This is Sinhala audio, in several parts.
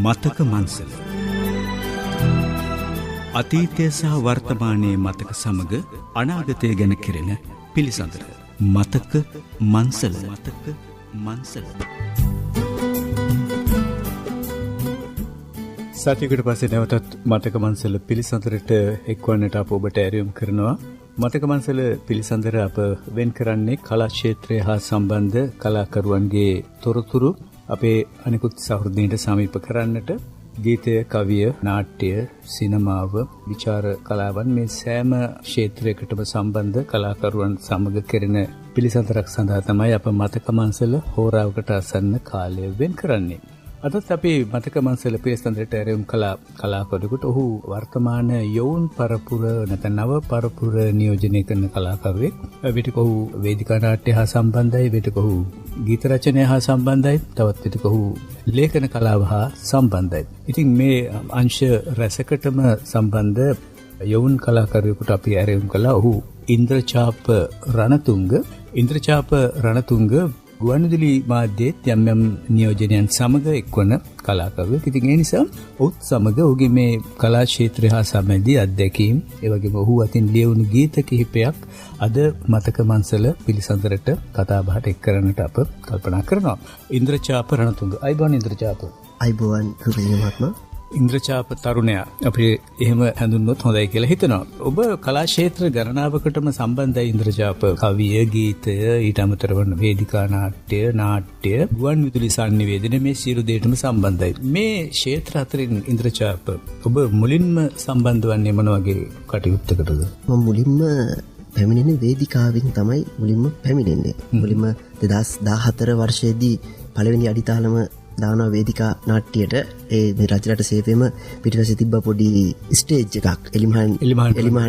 මතක මන්සල. අතීතය සහ වර්තමානයේ මතක සමග අනාගතය ගැන කෙරෙන පිළිසඳර. මතක මන්සල. මතක මන්සල. සතියකට පස්සේ නැවතත් මතක මන්සල පිළිසඳරට එක්වන්නට අප ඔබට ඇරයුම් කරනවා. මතක මන්සල පිළිසඳර අප වෙන් කරන්නේ කලා ක්ෂේත්‍රය හා සම්බන්ධ කලාකරුවන්ගේ තොරතුරු අපේ අනිකුත් සහෘදීන්ට සමීප කරන්නට ගීතය, කවිය, නාට්‍ය, සිනමාව, විචාර කලාවන් මේ සෑම ක්ෂේත්‍රයකටම සම්බන්ධ කලාකරුවන් සමග කෙරෙන පිළිසඳරක් සඳහා තමයි අප මතක මන්සල හෝරාවකට අසන්න කාලය වෙන් කරන්නේ. අදත් අපි මතක මන්සල පිළිසඳරට ඇරයුම් කලාකරුවෙකුට ඔහු වර්තමාන යොවුන් පරපුර නැත්නම් නව පරපුර නියෝජනය කරන කලාකරුවෙක්. විටක ඔහු වේදිකා නාට්‍ය හා සම්බන්ධයි, විටක ඔහු ගීත රචනය හා සම්බන්ධයි, තවත් විටක ඔහු ලේඛන කලාව හා සම්බන්ධයි. ඉතින් මේ අංශ රැසකටම සම්බන්ධ යොවුන් කලාකරුවෙකුට අපි ඇරයුම් කළා. ඔහු ඉන්ද්‍රචාප රණතුංග ගුවන්විදුලි මාධ්‍යයේත් යම් නියෝජනයන් සමග එක්වන කලාකරුවෙක්. ඉතින් ඒ නිසා ඔහුත් සමග ඔහුගේ මේ කලා ක්ෂේත්‍රය හා සම්බන්ධී අත්දැකීම්, ඒ වගේම ඔහු අතින් ලියවුණු ගීත කිහිපයක් අද මතක මන්සල පිළිසඳරට කතා බහට එක් කරන්නට අප කල්පනා කරනවා. ඉන්ද්‍රචාප රණතුංග. අයිබෝන් ඉන්ද්‍රචාප. අයිබෝන් රුපිනි මහත්මයා. ඉන්ද්‍රචාප තරුණයා අපි එහෙම හැඳුන්වොත් හොඳයි කියලා හිතනවා. ඔබ කලා ක්ෂේත්‍ර ගණනාවකටම සම්බන්ධයි ඉන්ද්‍රචාප. කවිය, ගීතය, ඊට අමතරව වේදිකා නාට්‍ය, ගුවන් විදුලි සංනිවේදන මේ සියලු දේටම සම්බන්ධයි. මේ ක්ෂේත්‍ර අතරින් ඉන්ද්‍රචාප ඔබ මුලින්ම සම්බන්ධ වන්නේ මොන වගේ කටයුත්තකටද? මම මුලින්ම පැමිණෙන්නේ වේදිකාවෙන් තමයි මුලින්ම පැමිණෙන්නේ. මුලින්ම 2014 වර්ෂයේදී පළවෙනි අඩිතාලම දානවා වේදිකා නාට්‍යයට. ඒ මේ රජරට සේවයේම පිටිපස්සේ තිබ්බ පොඩි ස්ටේජ් එකක් එලිමහන්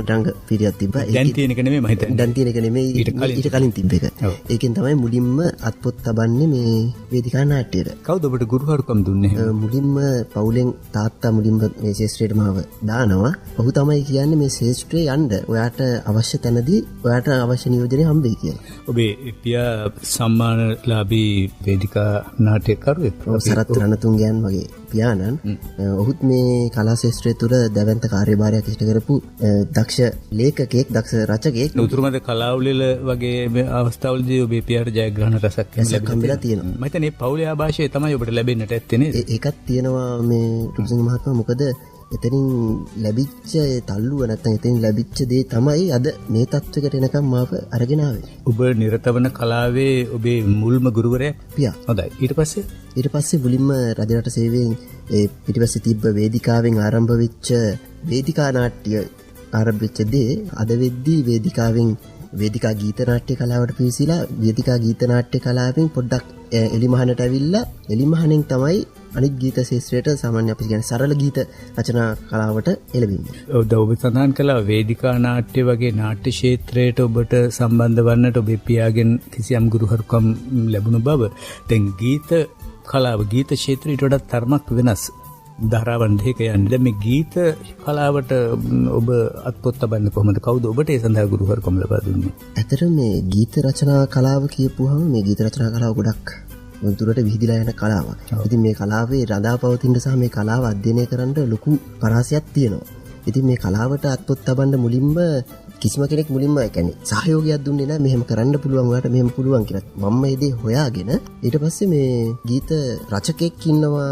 රංග පිරියක් තිබ්බා. දැන් තියෙන එක නෙමෙයි මම හිතන්නේ. දැන් තියෙන එක නෙමෙයි, ඊට කලින් තිබ්බ එක. ඒකෙන් තමයි මුලින්ම අත්පොත් තබන්නේ මේ වේදිකා නාට්‍යයට. කවුද ඔබට ගුරුහරුකම් දුන්නේ? මුලින්ම පවුලෙන් තාත්තා මුලින්ම මේ ශාස්ත්‍රයට මාව දානවා. ඔහු තමයි කියන්නේ මේ ශාස්ත්‍රයේ යන්න ඔයාට අවශ්‍ය තැනදී ඔයාට අවශ්‍ය නියෝජනය හම්බෙයි කියලා. ඔබේ පියා සම්මානලාභී වේදිකා නාට්‍යකරුවෙක්. සරත් රණතුංගයන් වගේ පියාණන්. ඔහුත් මේ කලා ශාස්ත්‍රය තුළ දැවැන්ත කාර්යභාරයක් ඉෂ්ට කරපු දක්ෂ ලේඛකයෙක්, දක්ෂ රචකයෙක්. උතුරුමැද කලාවුලෙල වගේ අවස්ථාවලදී ඔබේ පියාට ජයග්‍රහණ රසක් ලැබිලා තියෙනවා. මම හිතන්නේ පවුලේ ආభాෂය තමයි ඔබට ලැබෙන්නට ඇත්තේ නේද? ඒකත් තියෙනවා මේ රුක්සිංහ මහත්මයා. මොකද එතනින් ලැබිච්ච තල්ලුව නැත්නම් එතනින් ලැබිච්ච දේ තමයි අද මේ තත්වයකට එනකම් මාව අරගෙන ආවේ. ඔබ නිරතවන කලාවේ ඔබේ මුල්ම ගුරුවරයා පියා. හොඳයි. ඊට පස්සේ මුලින්ම රජරට සේවයෙන් ඒ පිටිපස්සේ තිබ්බ වේදිකාවෙන් ආරම්භ වෙච්ච වේදිකා නාට්‍ය ආරම්භ වෙච්ච දේ අද වෙද්දී වේදිකා ගීත නාට්‍ය කලාවට පිවිසිලා වේදිකා ගීත නාට්‍ය කලාවෙන් පොඩ්ඩක් එලිමහනට ඇවිල්ලා එලිමහනෙන් තමයි අනිත් ගීත ශාස්ත්‍රයට සාමාන්‍ය අපි කියන්නේ සරල ගීත රචනා කලාවට එළවෙන්නේ. ඔබ සඳහන් කළා වේදිකා නාට්‍ය වගේ නාට්‍ය ක්ෂේත්‍රයට ඔබට සම්බන්ධ වන්නට ඔබේ පියාගෙන් කිසියම් ගුරුහරුකම් ලැබුණු බව. දැන් ගීත කලාව, ගීත ක්ෂේත්‍රය ඊට වඩා තරමක් වෙනස් ධාරාවන් දෙක යන්නේ. දැන් මේ ගීත කලාවට ඔබ අත්පොත් තබන්නේ කොහොමද? කවුද ඔබට ඒ සඳහා ගුරුහරුකම් ලබා දුන්නේ? ඇත්තටම මේ ගීත රචනා කලාව කියපුවහම මේ ගීත රචනා කලාව ගොඩක් දුරට විහිදිලා යන කලාවක්. ඉතින් මේ කලාවේ රඳාපවතින සහ මේ කලාව අධ්‍යයනය කරන්න ලොකු පරාසයක් තියෙනවා. ඉතින් මේ කලාවට අත්පොත් තබන්න මුලින්ම කිසිම කෙනෙක් කියන්නේ සහයෝගයක් දුන්නේ නැහැ. මෙහෙම කරන්න පුළුවන්, ඔයාලට මෙහෙම පුළුවන් කියලා. මම මේ දේ හොයාගෙන ඊට පස්සේ මේ ගීත රචකෙක් ඉන්නවා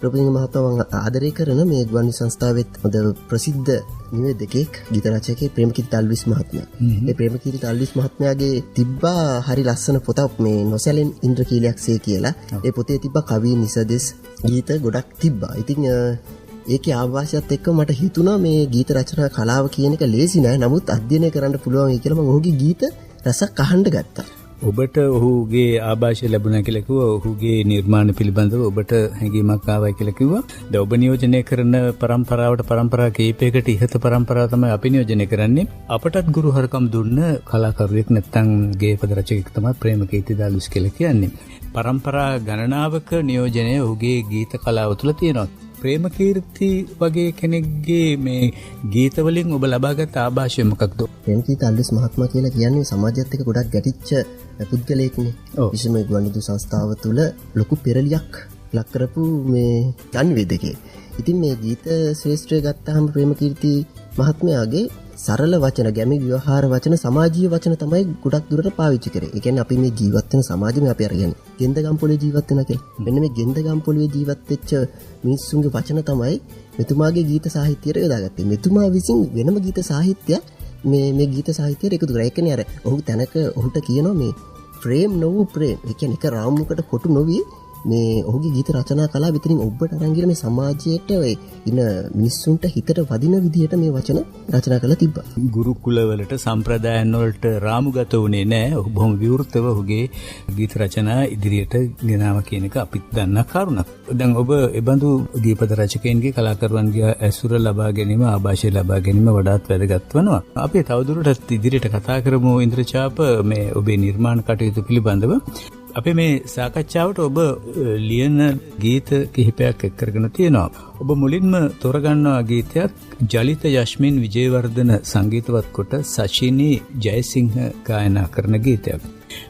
රොබින් මහත්මයා ආදරය කරන මේ ගුවන් සංස්ථාවෙත් හොඳ ප්‍රසිද්ධ නිවේදකෙක්, ගීත රචකයෙක් ප්‍රේමකීර්ති අල්විස් මහත්මයා. මේ ප්‍රේමකීර්ති අල්විස් මහත්මයාගේ තිබ්බා හරි ලස්සන පොතක් මේ නොසැලෙන් ඉන්ද්‍රකීලයක්සේ කියලා. ඒ පොතේ තිබ්බා කවි නිසදෙස් ගීත ගොඩක් තිබ්බා. ඉතින් ඒකේ ආభాෂයත් එක්ක මට හිතුණා මේ ගීත රචනා කලාව කියන එක ලේසි නෑ. නමුත් අධ්‍යයනය කරන්න පුළුවන් කියලා මම ඔහුගේ ගීත රසක් අහන්න ගත්තා. ඔබට ඔහුගේ ආభాෂය ලැබුණා කියලා කිව්වා. ඔහුගේ නිර්මාණ පිළිබඳව ඔබට හැඟීමක් ආවයි කියලා කිව්වා. දැන් ඔබ නියෝජනය කරන પરම්පරා කීපයකට ඉහත પરම්පරාව තමයි අපි නියෝජනය කරන්නේ. අපටත් ගුරුහරුකම් දුන්න කලාකරුවෙක් නැත්නම් ගේපද රචකයෙක් තමයි ප්‍රේමකීර්ති දාලුස් කියලා කියන්නේ. પરම්පරා ගණනාවක නියෝජනය ඔහුගේ ගීත කලාව තුළ තියෙනවා. ප්‍රේමකීර්ති වගේ කෙනෙක්ගේ මේ ගීතවලින් ඔබ ලබාගත් ආభాෂය මොකක්ද? ප්‍රේමකීර්ති අල්විස් මහත්මයා කියලා කියන්නේ සමාජයත් එක්ක ගොඩක් ගැටිච්ච පුද්ගලයෙක්නේ. විශේෂයෙන්ම ගුවන්විදුලි සංස්ථාව තුළ ලොකු පෙරලියක් ලක් කරපු මේ ධන්වේදකේ. ඉතින් මේ ගීත ශ්‍රේෂ්ඨය ගත්තාම ප්‍රේමකීර්ති මහත්මයාගේ සරල වචන, ගැමි ව්‍යවහාර වචන, සමාජීය වචන තමයි ගොඩක් දුරට පාවිච්චි කරේ. ඒ කියන්නේ අපි මේ ජීවත් වෙන සමාජෙම අපි අරගෙන ගෙන්දගම් පොළේ ජීවත් වෙනවා කියලා. මෙන්න මේ ගෙන්දගම් පොළේ ජීවත් වෙච්ච මිනිස්සුන්ගේ වචන තමයි මෙතුමාගේ ගීත සාහිත්‍යයට යොදාගත්තේ. මෙතුමා විසින් වෙනම ගීත සාහිත්‍යයක් මේ ගීත සාහිත්‍යයට එකතු කරා. ඒ කියන්නේ අර ඔහු තැනක ඔහුට කියනවා මේ ප්‍රේම නොවු ප්‍රේම. ඒ කියන්නේ එක රාමුවකට කොටු නොවි මේ ඔහුගේ ගීත රචනා කලාව විතරින් ඔබට අරන් ගිහලා මේ සමාජයට ඉන මිනිස්සුන්ට හිතට වදින විදිහට මේ වචන රචනා කරලා තිබ්බා. ගුරුකුලවලට සම්ප්‍රදායන් වලට රාමුගත වුණේ නැහැ. ඔහු බොහොම විවෘතව ඔහුගේ ගීත රචනා ඉදිරියට ගෙනාවා කියන එක අපිත් දන්නා කරුණක්. දැන් ඔබ එබඳු දීපද රචකයන්ගේ කලාකරුවන්ගේ ඇසුර ලබා ගැනීම, ආభాෂය ලබා ගැනීම වඩාත් වැදගත් වෙනවා. අපි තවදුරටත් ඉදිරියට කතා කරමු ඉන්ද්‍රචාප මේ ඔබේ නිර්මාණ කටයුතු පිළිබඳව. අපේ මේ සාකච්ඡාවට ඔබ ලියන ගීත කිහිපයක් එක් කරගෙන තියෙනවා. ඔබ මුලින්ම තෝරගන්නා ගීතයක් ජලිත යශ්මින් විජේවර්ධන සංගීතවත් කොට සචිනී ජයසිංහ ගායනා කරන ගීතයක්.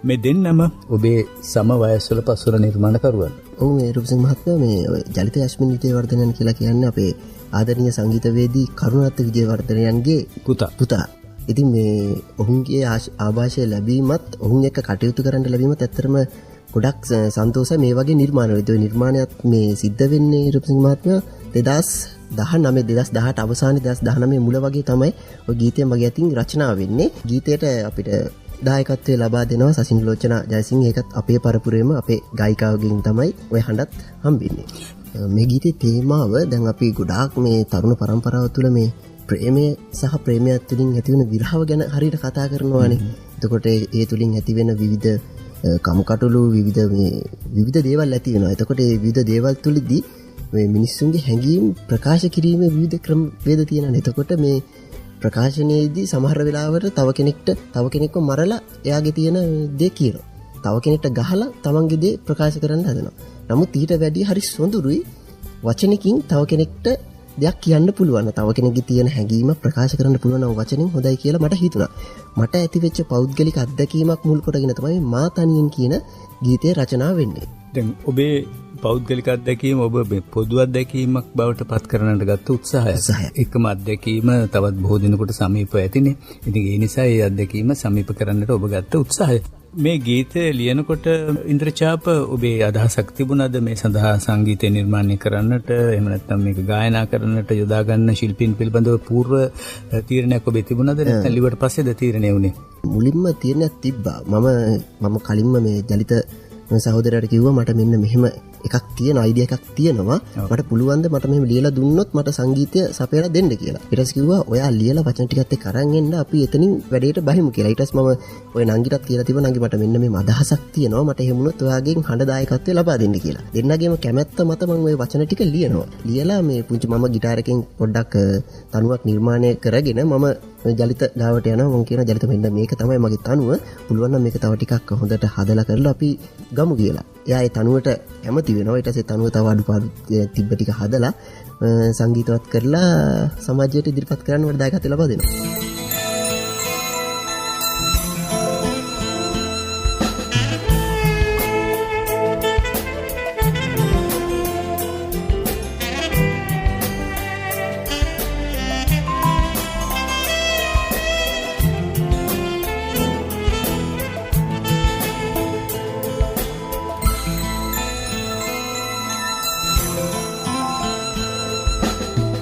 මේ දෙන්නම ඔබේ සම වයස්වල පසුර නිර්මාණකරුවන්. ඔව් මේ රූපසිංහ මහත්මයා මේ ජලිත යශ්මින් විජේවර්ධනන් කියලා කියන්නේ අපේ ආදරණීය සංගීතවේදී කරුණාරත්න විජේවර්ධනයන්ගේ පුතා. ඉතින් මේ ඔහුන්ගේ ආభాෂය ලැබීමත් ඔහුන් එක්ක කටයුතු කරන්න ලැබීමත් ඇත්තටම ගොඩක් සන්තෝෂයි. මේ වගේ නිර්මාණවලදී ඔය නිර්මාණයත් මේ සිද්ධ වෙන්නේ රූපසිංහ මහත්මයා 2018 අවසානයේ 2019 මුල වගේ තමයි ඔය ගීතය මගේ අතින් රචනා වෙන්නේ. ගීතයට අපිට දායකත්වය ලබා දෙනවා සසින් ලෝචනා ජයසිංහ. ඒකත් අපේ පරපුරේම අපේ ගායිකාවකින් තමයි ඔය හඬත් හම්බෙන්නේ. මේ ගීතේ තේමාව දැන් අපි ගොඩාක් මේ තරුණ පරම්පරාව තුළ මේ ප්‍රේමය සහ ප්‍රේමයත් තුළින් ඇතිවෙන විරහව ගැන හරියට කතා කරනවානේ. එතකොට ඒ තුළින් ඇතිවෙන විවිධ කමුකටොළු විවිධ දේවල් ඇති වෙනවා. එතකොට මේ විවිධ දේවල් තුළදී මේ මිනිස්සුන්ගේ හැඟීම් ප්‍රකාශ කිරීමේ විවිධ ක්‍රම වේද තියෙනවා. එතකොට මේ ප්‍රකාශනයේදී සමහර වෙලාවට තව කෙනෙක්ව මරලා එයාගේ තියෙන දේ කියනවා. තව කෙනෙක්ට ගහලා තමන්ගේ දේ ප්‍රකාශ කරන්න හදනවා. නමුත් ඊට වැඩිය හරි සොඳුරුයි වචනකින් තව කෙනෙක්ට දෙයක් කියන්න පුළුවන්. තව කෙනෙක්ගේ තියෙන හැඟීම ප්‍රකාශ කරන්න පුළුවන් වචනෙන් හොඳයි කියලා මට හිතුණා. මට ඇතිවෙච්ච පෞද්ගලික අත්දැකීමක් මුල් කොටගෙන තමයි මා තනියෙන් කියන ගීතය රචනා වෙන්නේ. දැන් ඔබේ පෞද්ගලික අත්දැකීම ඔබ පොදු අත්දැකීමක් බවට පත් කරන්නට ගත්ත උත්සාහය. එකම අත්දැකීම තවත් බොහෝ දිනකට සමීපව ඇතිනේ. ඉතින් ඒ නිසා ඒ අත්දැකීම සමීප කරන්නට ඔබ ගත්ත උත්සාහය. මේ ගීතය ලියනකොට ඉන්ද්‍රචාප ඔබේ අදහසක් තිබුණාද මේ සඳහා සංගීතය නිර්මාණය කරන්නට? එහෙම නැත්නම් මේක ගායනා කරන්නට යොදා ගන්න ශිල්පීන් පිළිබඳව පූර්ව තීරණයක් ඔබේ තිබුණාද? නැත්නම් ලිවට පස්සේද තීරණය වුණේ? මුලින්ම තීරණයක් තිබ්බා. මම කලින්ම මේ ජලිත සහෝදරයාට කිව්වා මට මෙන්න මෙහෙම එකක් තියෙන අයිඩියා එකක් තියෙනවා. මට පුළුවන් ද මට මෙහෙම ලියලා දුන්නොත් මට සංගීතය සපයලා දෙන්න කියලා. ඊට පස්සේ කිව්වා ඔයා ලියලා වචන ටිකත් එක්ක අරන් එන්න අපි එතනින් වැඩේට බහිමු කියලා. ඊට පස්සේ මම ඔය නංගිටත් කියලා තිබුණා නංගි මට මෙන්න මේ අදහසක් තියෙනවා. මට එහෙම වුණොත් ඔයාගෙන් හඬ දායකත්වය ලබා දෙන්න කියලා. දෙන්නගේම කැමැත්ත මත මම ওই වචන ටික ලියනවා. ලියලා මේ පුංචි මම গিitar එකෙන් පොඩ්ඩක් තනුවක් නිර්මාණය කරගෙන මම ජලිත ගාවට යනවා. මම කියනවා ජලිත මෙන්න මේක තමයි මගේ තනුව. පුළුවන් නම් මේක තව ටිකක් හොඳට හදලා කරලා අපි ගමු කියලා. එයා ඒ තනුවට කැමති වෙනවා. ඊට පස්සේ තනුව තව අඩුපාඩු තිබ්බ ටික හදලා සංගීතවත් කරලා සමාජයට ඉදිරිපත් කරන්න වඩා දායකත්වය ලබා දෙනවා.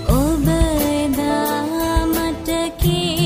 ඔබ එදා මට කී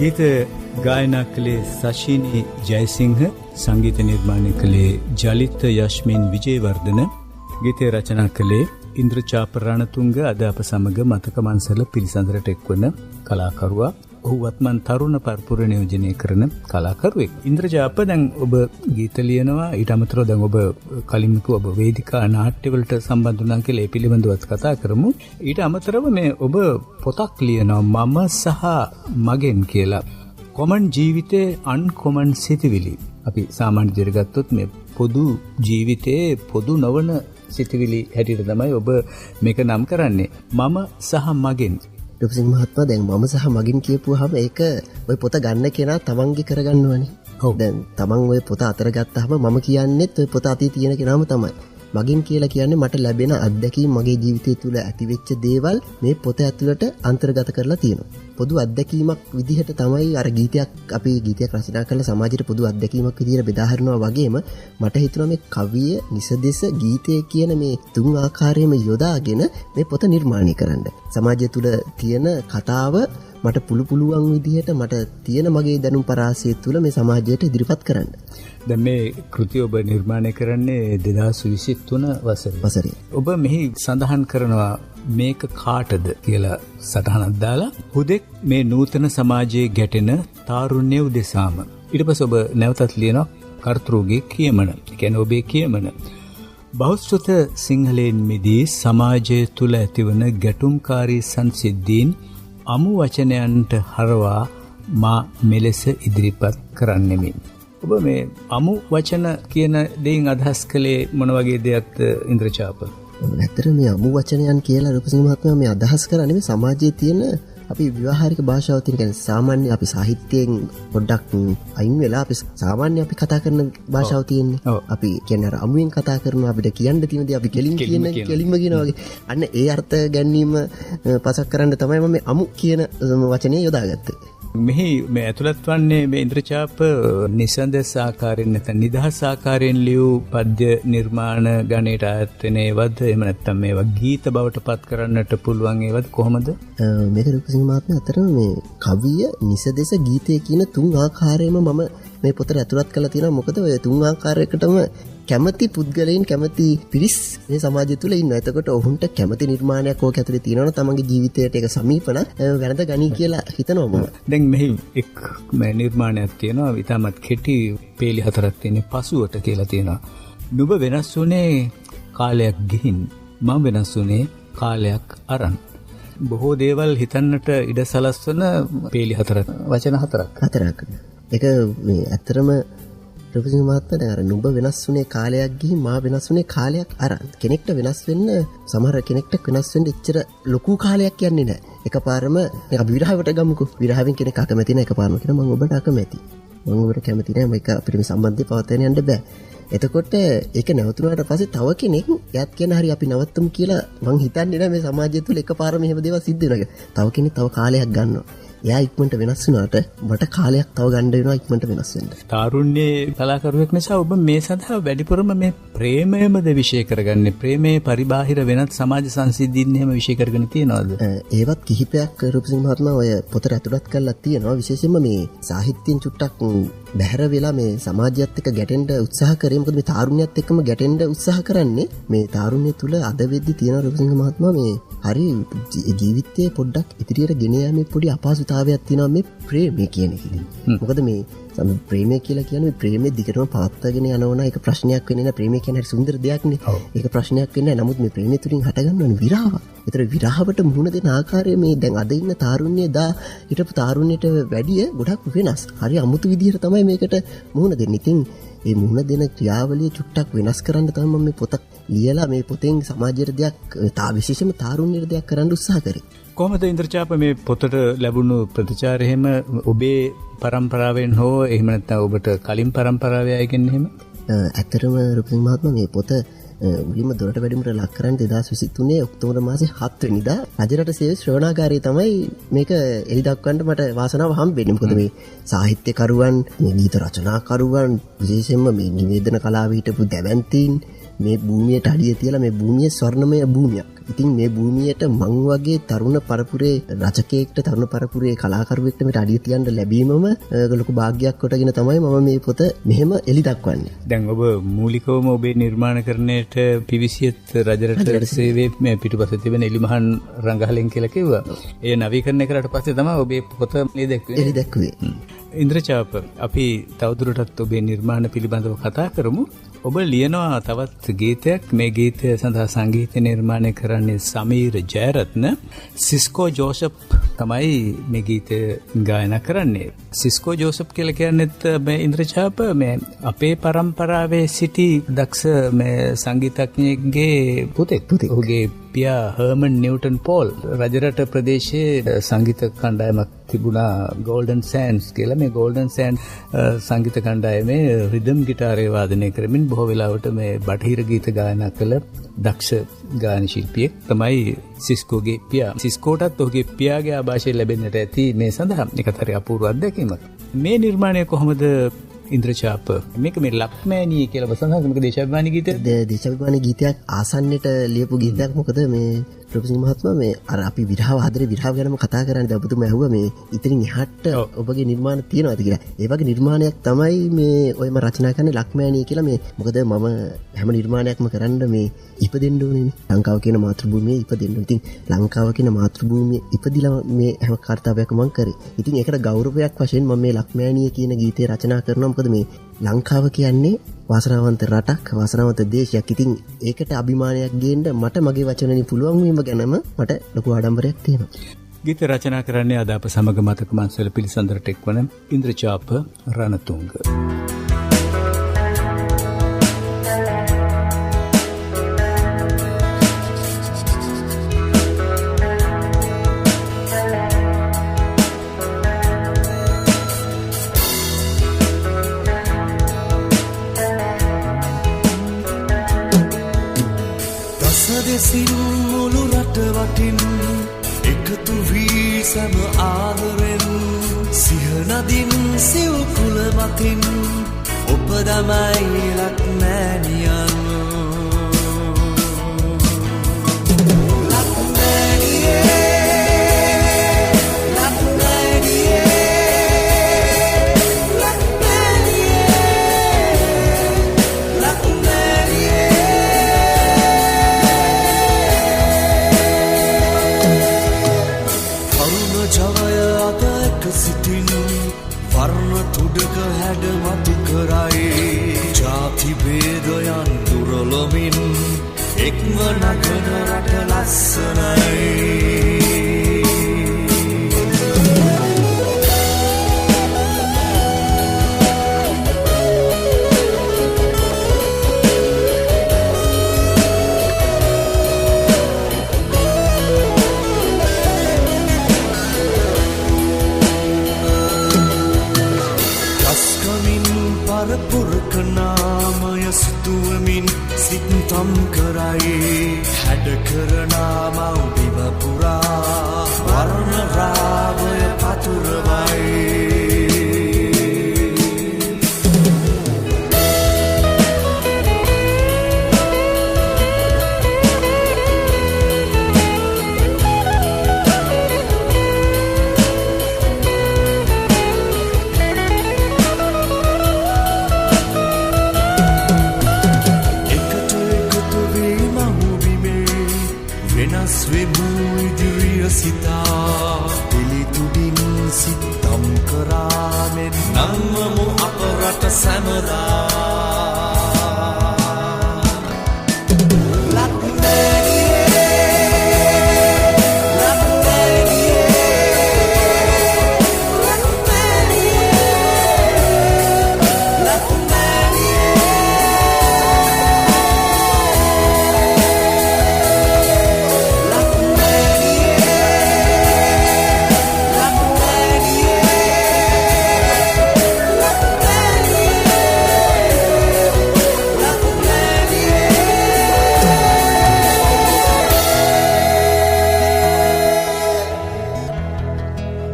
ගීත ගායනා කළේ සශීනී ජයසිංහ, සංගීත නිර්මාණය කළේ ජලිත යශ්මින් විජේවර්ධන, ගීතය රචනා කළේ ඉන්ද්‍රචාප රණතුංග. අද අප සමග මතක මන්සල පිළිසඳරට එක්වන කලාකරුවා. ඔහු වත්මන් තරුණ පරපුර නියෝජනය කරන කලාකරුවෙක්. ඉන්ද්‍රජාප, දැන් ඔබ ගීත ලියනවා, ඊට අමතරව දැන් ඔබ කලින් ඔබ වේදිකා නාට්‍යවලට සම්බන්ධ වුණා කියලා ඒ පිළිබඳවත් කතා කරමු. ඊට අමතරව මේ ඔබ පොතක් ලියනවා මම සහ මගෙන් කියලා. කොමන් ජීවිතයේ අන්කොමන් සිතිවිලි. අපි සාමාන්‍ය විදිහට ගත්තොත් මේ පොදු ජීවිතයේ පොදු නොවන සිතිවිලි හැටියට තමයි ඔබ මේක නම් කරන්නේ. මම සහ මගෙන්. රුපසිංහ මහත්මයා, දැන් මම සහ මගින් කියපුවාම ඒක ඔය පොත ගන්න කෙනා තමන්ගේ කරගන්නවනේ. දැන් තමන් ඔය පොත අතර ගත්තාම මම කියන්නේත් ඔය පොත අතේ තියෙන කෙනාම තමයි. මගින් කියලා කියන්නේ මට ලැබෙන අත්දැකීම්, මගේ ජීවිතය තුළ ඇතිවෙච්ච දේවල් මේ පොත ඇතුළට අන්තර්ගත කරලා තියෙනවා. පොදු අත්දැකීමක් විදිහට තමයි අර ගීතයක්, අපි ගීතයක් රචනා කරලා සමාජයට පොදු අත්දැකීමක් විදිහට බෙදා හරිනවා වගේම මට හිතුණා මේ කවිය, නිසදෙස, ගීතය කියන මේ තුන් ආකාරයෙන්ම යොදාගෙන මේ පොත නිර්මාණය කරන්න. සමාජය තුළ තියෙන කතාව මට පුළුවන් විදිහට මට තියෙන මගේ දැනුම් පරාසය තුළ මේ සමාජයට ඉදිරිපත් කරන්න. දැන් මේ කෘතිය ඔබ නිර්මාණය කරන්නේ 2023 වසරේ. ඔබ මෙහි සඳහන් කරනවා මේක කාටද කියලා සටහනක් දාලා, හුදෙක් මේ නූතන සමාජයේ ගැටෙන තාරුණ්‍ය උදෙසාම. ඊට පස්සේ ඔබ නැවතත් ලියනවා කර්තෘගේ කියමන. ඒ කියන්නේ ඔබේ කියමන. බහුශ්‍රත සිංහලෙන් මිදී සමාජය තුල ඇතිවන ගැටුම්කාරී සංසිද්ධීන් අමු වචනයන්ට හරවා මා මෙලෙස ඉදිරිපත් කරන්නෙමි. ඔබ මේ අමු වචන කියන දෙයින් අදහස් කළේ මොන වගේ දෙයක්ද ඉන්ද්‍රචාප? ඇත්තට මේ අමු වචනයන් කියලා රුපසිංහ මහත්මයා මේ අදහස් කරන්නේ මේ සමාජයේ තියෙන අපි ව්‍යවහාරික භාෂාව තියෙන, කියන්නේ සාමාන්‍ය අපි සාහිත්‍යයෙන් පොඩ්ඩක් අයින් වෙලා අපි සාමාන්‍ය අපි කතා කරන භාෂාව තියෙන්නේ. අපි කියන්නේ අර අමුවෙන් කතා කරනවා, අපිට කියන්න තියෙන දේ අපි කෙලින්ම කියනවා වගේ. අන්න ඒ අර්ථ ගැනීම පසක් කරන්න තමයි මම මේ අමු කියන වචනේ යොදාගත්තේ. මෙහි මේ ඇතුළත් වන්නේ මේ ඉන්ද්‍රචාප නිසඳස් ආකාරයෙන් නැත්නම් නිදහස් ආකාරයෙන් ලියූ පද්‍ය නිර්මාණ ගණයට අයත් වෙන ඒවද, එහෙම නැත්නම් මේවා ගීත බවට පත් කරන්නට පුළුවන් ඒවද, කොහොමද? මේක රුපසිංහ මහත්මයා අතර මේ කවිය, නිසදෙස, ගීතය කියන තුන් ආකාරයෙන්ම මම මේ පොතට ඇතුළත් කරලා තියෙනවා. මොකද ඔය තුන් ආකාරයකටම කැමති පුද්ගලයන්, කැමති පිරිස් මේ සමාජය තුළ ඉන්නවා. එතකොට ඔවුන්ට කැමති නිර්මාණයක් ඕක ඇතුලේ තියෙනවා නම් තමන්ගේ ජීවිතයට ඒක සමීපන වැළඳ ගනී කියලා හිතනවා මම. දැන් මෙහි එක් නිර්මාණයක් තියෙනවා, ඉතාමත් කෙටි පේලි 4ක් තියෙන පසුවට කියලා තියෙනවා. නුඹ වෙනස් වුණේ කාලයක් ගිහින්, මම වෙනස් වුණේ කාලයක් අරන්. බොහෝ දේවල් හිතන්නට ඉඩ සලස්වන පේලි 4ක්, වචන 4ක්. ඒක මේ ඇත්තරම රුපසිංහ මහත්මයා, දැන් අර නුඹ වෙනස් වුණේ කාලයක් ගිහින්, මා වෙනස් වුණේ කාලයක් අරන්. කෙනෙක්ට වෙනස් වෙන්න, සමහර කෙනෙක්ට වෙනස් වෙන්න එච්චර ලොකු කාලයක් යන්නේ නැහැ. එකපාරම අපි විරහවට ගමුකෝ. විරහවෙන් කෙනෙක් අකමැති නැහැ, එකපාරම කියනවා මම ඔබට අකමැති. මම ඔබට කැමති නැහැ, මේක අපිට මේ සම්බන්ධය පවත්වාගෙන යන්න බෑ. එතකොට ඒක නැවතුනාට පස්සේ තව කෙනෙක් එයාත් කියන හරි අපි නවත්තමු කියලා මං හිතන්නේ නැහැ මේ සමාජය තුළ එකපාරම එහෙම දේවල් සිද්ධ වෙනවා. තව කෙනෙක් තව කාලයක් ගන්නවා. එයා ඉක්මනට වෙනස් වුණාට මට කාලයක් තව ගන්න වෙනවා ඉක්මනට වෙනස් වෙන්න. තාරුණ්‍යයේ කලාකරුවෙක් නිසා ඔබ මේ සඳහා වැඩිපුරම මේ ප්‍රේමයමද විෂය කරගන්නේ? ප්‍රේමයේ පරිබාහිර වෙනත් සමාජ සංසිද්ධීන් එහෙම විෂය කරගෙන තියනවද? ඒවත් කිහිපයක් රුපසිංහ මහත්මයා ඔය පොතට ඇතුළත් කරලා තියෙනවා. විශේෂයෙන්ම මේ සාහිත්‍යයෙන් චුට්ටක් බැහැර වෙලා මේ සමාජයත් එක්ක ගැටෙන්න උත්සාහ කරේ. මොකද මේ තාරුණ්‍යයත් එක්කම ගැටෙන්න උත්සාහ කරන්නේ මේ තාරුණ්‍ය තුල අද වෙද්දි තියෙන රුපසිංහ මහත්මයා මේ හරි ජීවිතයේ පොඩ්ඩක් ඉදිරියට ගෙන යාමේ පොඩි අපහසුතාවයක් තියෙනවා මේ ප්‍රේමය කියන එකෙන්. මොකද මේ ප්‍රේමය කියලා කියන්නේ ප්‍රේමයේ දිගටම පවත්වාගෙන යනවා. ඒක ප්‍රශ්නයක් වෙන්නේ නැහැ. ප්‍රේමය කියන්නේ හරි සුන්දර දෙයක් නේ. ඒක ප්‍රශ්නයක් වෙන්නේ නැහැ. නමුත් මේ ප්‍රේමය තුලින් හටගන්නවනේ විරාව. ඒතර විරාවට මුහුණ දෙන ආකාරය මේ දැන් අද ඉන්න තාරුණ්‍යය දා හිටපු තාරුණ්‍යයට වැඩිය ගොඩක් වෙනස්. හරි අමුතු විදිහට තමයි මේකට මුහුණ දෙන්නේ. ඉතින් මේ මුහුණ දෙන ක්‍රියාවලිය චුට්ටක් වෙනස් කරන්න තමයි මම මේ පොත ලියලා මේ පොතෙන් සමාජයට දෙයක්, විශේෂයෙන්ම තාරුණ්‍යයට දෙයක් කරන්න උත්සාහ කරේ. කොහොමද ඉන්ද්‍රචාප මේ පොතට ලැබුණු ප්‍රතිචාර එහෙම ඔබේ පරම්පරාවෙන් හෝ එහෙම නැත්නම් ඔබට කලින් පරම්පරාවේ අයගෙන් එහෙම? ඇත්තටම රුපසිංහ මහත්මයා මේ පොත මුලින්ම දොරට වැඩිමුට ලක් කරන්නේ 2023 ඔක්තෝබර් මාසේ 7 වෙනිදා රජරට සේවයේ ශ්‍රවණාගාරයේ තමයි මේක එලි දක්වන්න මට වාසනාව හම්බෙන්නේ. මොකද මේ සාහිත්‍යකරුවන්, මේ ගීත රචනාකරුවන්, විශේෂයෙන්ම මේ නිවේදන කලාවේ හිටපු දැවැන්තීන්, මේ භූමියට අඩිය තියලා මේ භූමිය ස්වර්ණමය භූමියක්. ඉතින් මේ භූමියට මං වගේ තරුණ පරපුරේ රචකයෙක්ට තරුණ පරපුරේ කලාකරුවෙක්ට මේට අඩිය තියන්න ලැබීමම ලොකු භාග්‍යයක් කොටගෙන තමයි මම මේ පොත මෙහෙම එලි දක්වන්නේ. දැන් ඔබ මූලිකවම ඔබේ නිර්මාණකරණයට පිවිසියත් රජරට සේවයේ මේ පිටුපස තිබෙන එලිමහන් රංගහලෙන් කියලා කිව්වා. ඒ නවීකරණය කරාට පස්සේ තමයි ඔබේ පොත එලි දැක්වේ. ඉන්ද්‍රචාප, අපි තවදුරටත් ඔබේ නිර්මාණ පිළිබඳව කතා කරමු. ඔබ ලියනවා තවත් ගීතයක්. මේ ගීතය සඳහා සංගීත නිර්මාණය කරන්නේ සමීර් ජයරත්න. සිස්කෝ ජෝසප් තමයි මේ ගීතය ගායනා කරන්නේ. සිස්කෝ ජෝසප් කියලා කියන්නේත් මේ ඉන්ද්‍රචාප මේ අපේ පරම්පරාවේ සිටි දක්ෂ මේ සංගීතඥයෙක්ගේ පුතෙක්. ඔහුගේ පියා හර්මන් නිව්ටන් පෝල් රජරට ප්‍රදේශයේ සංගීත කණ්ඩායමක් තිබුණා ගෝල්ඩන් සෑන්ඩ්ස් කියලා. මේ ගෝල්ඩන් සෑන්ඩ්ස් සංගීත කණ්ඩායමේ රිද්ම් ගිටාරය වාදනය කරමින් බොහෝ වෙලාවට මේ බටහිර ගීත ගායනා කළ දක්ෂ ගායන ශිල්පියෙක් තමයි සිස්කෝගේ පියා. සිස්කෝටත් ඔහුගේ පියාගේ ආభాෂය ලැබෙන්නට ඇති මේ සඳහා. ඒකත් හරි අපූර්ව අත්දැකීමක්. මේ නිර්මාණය කොහොමද ඉන්ද්‍රචාප? මේක මේ ලක්මෑණී කියලා වසන්තක මේක දේශාභිමානී ගීතයක්. දේශාභිමානී ගීතයක් ආසන්නට ලියපු ගීතයක්. මොකද මේ ප්‍රොෆෙසර් මහත්මයා මේ අර අපි විරහව ආදරේ විරහව ගැනම කතා කරන්නේ. දැන් ඔබතුමා ඇහුවා මේ ඉතින් එහාට ඔබගේ නිර්මාණ තියෙනවද කියලා. ඒ වගේ නිර්මාණයක් තමයි මේ ඔයම රචනා කරන්නේ ලක්මෑණී කියලා. මේ මොකද මම හැම නිර්මාණයක්ම කරන්න මේ ඉපදෙන්න ඕනේනේ. ලංකාව කියන මාතෘභූමියේ ඉපදෙන්න. ඉතින් ලංකාව කියන මාතෘභූමියේ ඉපදිලා මේ හැම කාර්යයක් මම කරේ. ඉතින් ඒකට ගෞරවයක් වශයෙන් මම මේ ලක්මෑණී කියන ගීතය රචනා කරනවා. මොකද මේ ලංකාව කියන්නේ වාසනාවන්ත රටක්, වාසනාවන්ත දේශයක්. ඉතින් ඒකට අභිමානයක් ගේන්න මට මගේ වචනෙන් පුළුවන් වීම ගැනම මට ලොකු ආඩම්බරයක් තියෙනවා. ගීත රචනා කරන්නේ අද අප සමග මතක මංසල පිළිසඳරට එක්වන ඉන්ද්‍රචාප රණතුංග. දෙසින් මුළු රට වටින් එකතු වී සැම ආදරෙන් සිහනදින් සිව් කුල මතින් ඔපදමයි ලක්මෑණියන්. බේදයන් දුරලොමින් එක්ව නගන රට ලස්සනයි. සිතුවමින් සිත්තම් කරයි හැඩ කරනා මව්බිම පුරා වර්ණ රාවය පතුරවයි. පිළිතුඩින් සිත්තම් කරාමෙන් නංවමු අප රට සැමදා.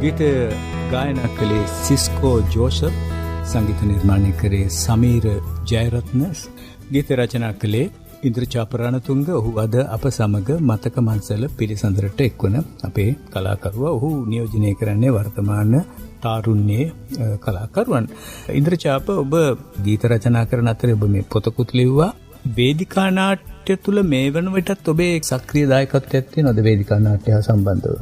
ගීත ගායනා කළේ සිස්කෝ ජෝසප්, සංගීත නිර්මාණය කරේ සමීර් ජයරත්න, ගීත රචනා කළේ ඉන්ද්‍රචාප රණතුංග ඔහු අද අප සමග මතක මංසල පිළිසඳරට එක්වන අපේ කලාකරුවා. ඔහු නියෝජනය කරන්නේ වර්තමාන තාරුණ්‍යයේ කලාකරුවන්. ඉන්ද්‍රචාප ඔබ ගීත රචනා කරන අතරේ ඔබ මේ පොතකුත් ලිව්වා. වේදිකා නාට්‍ය තුල මේ වන විටත් ඔබේ සක්‍රීය දායකත්වයක් තියෙනවද වේදිකා නාට්‍ය හා සම්බන්ධව?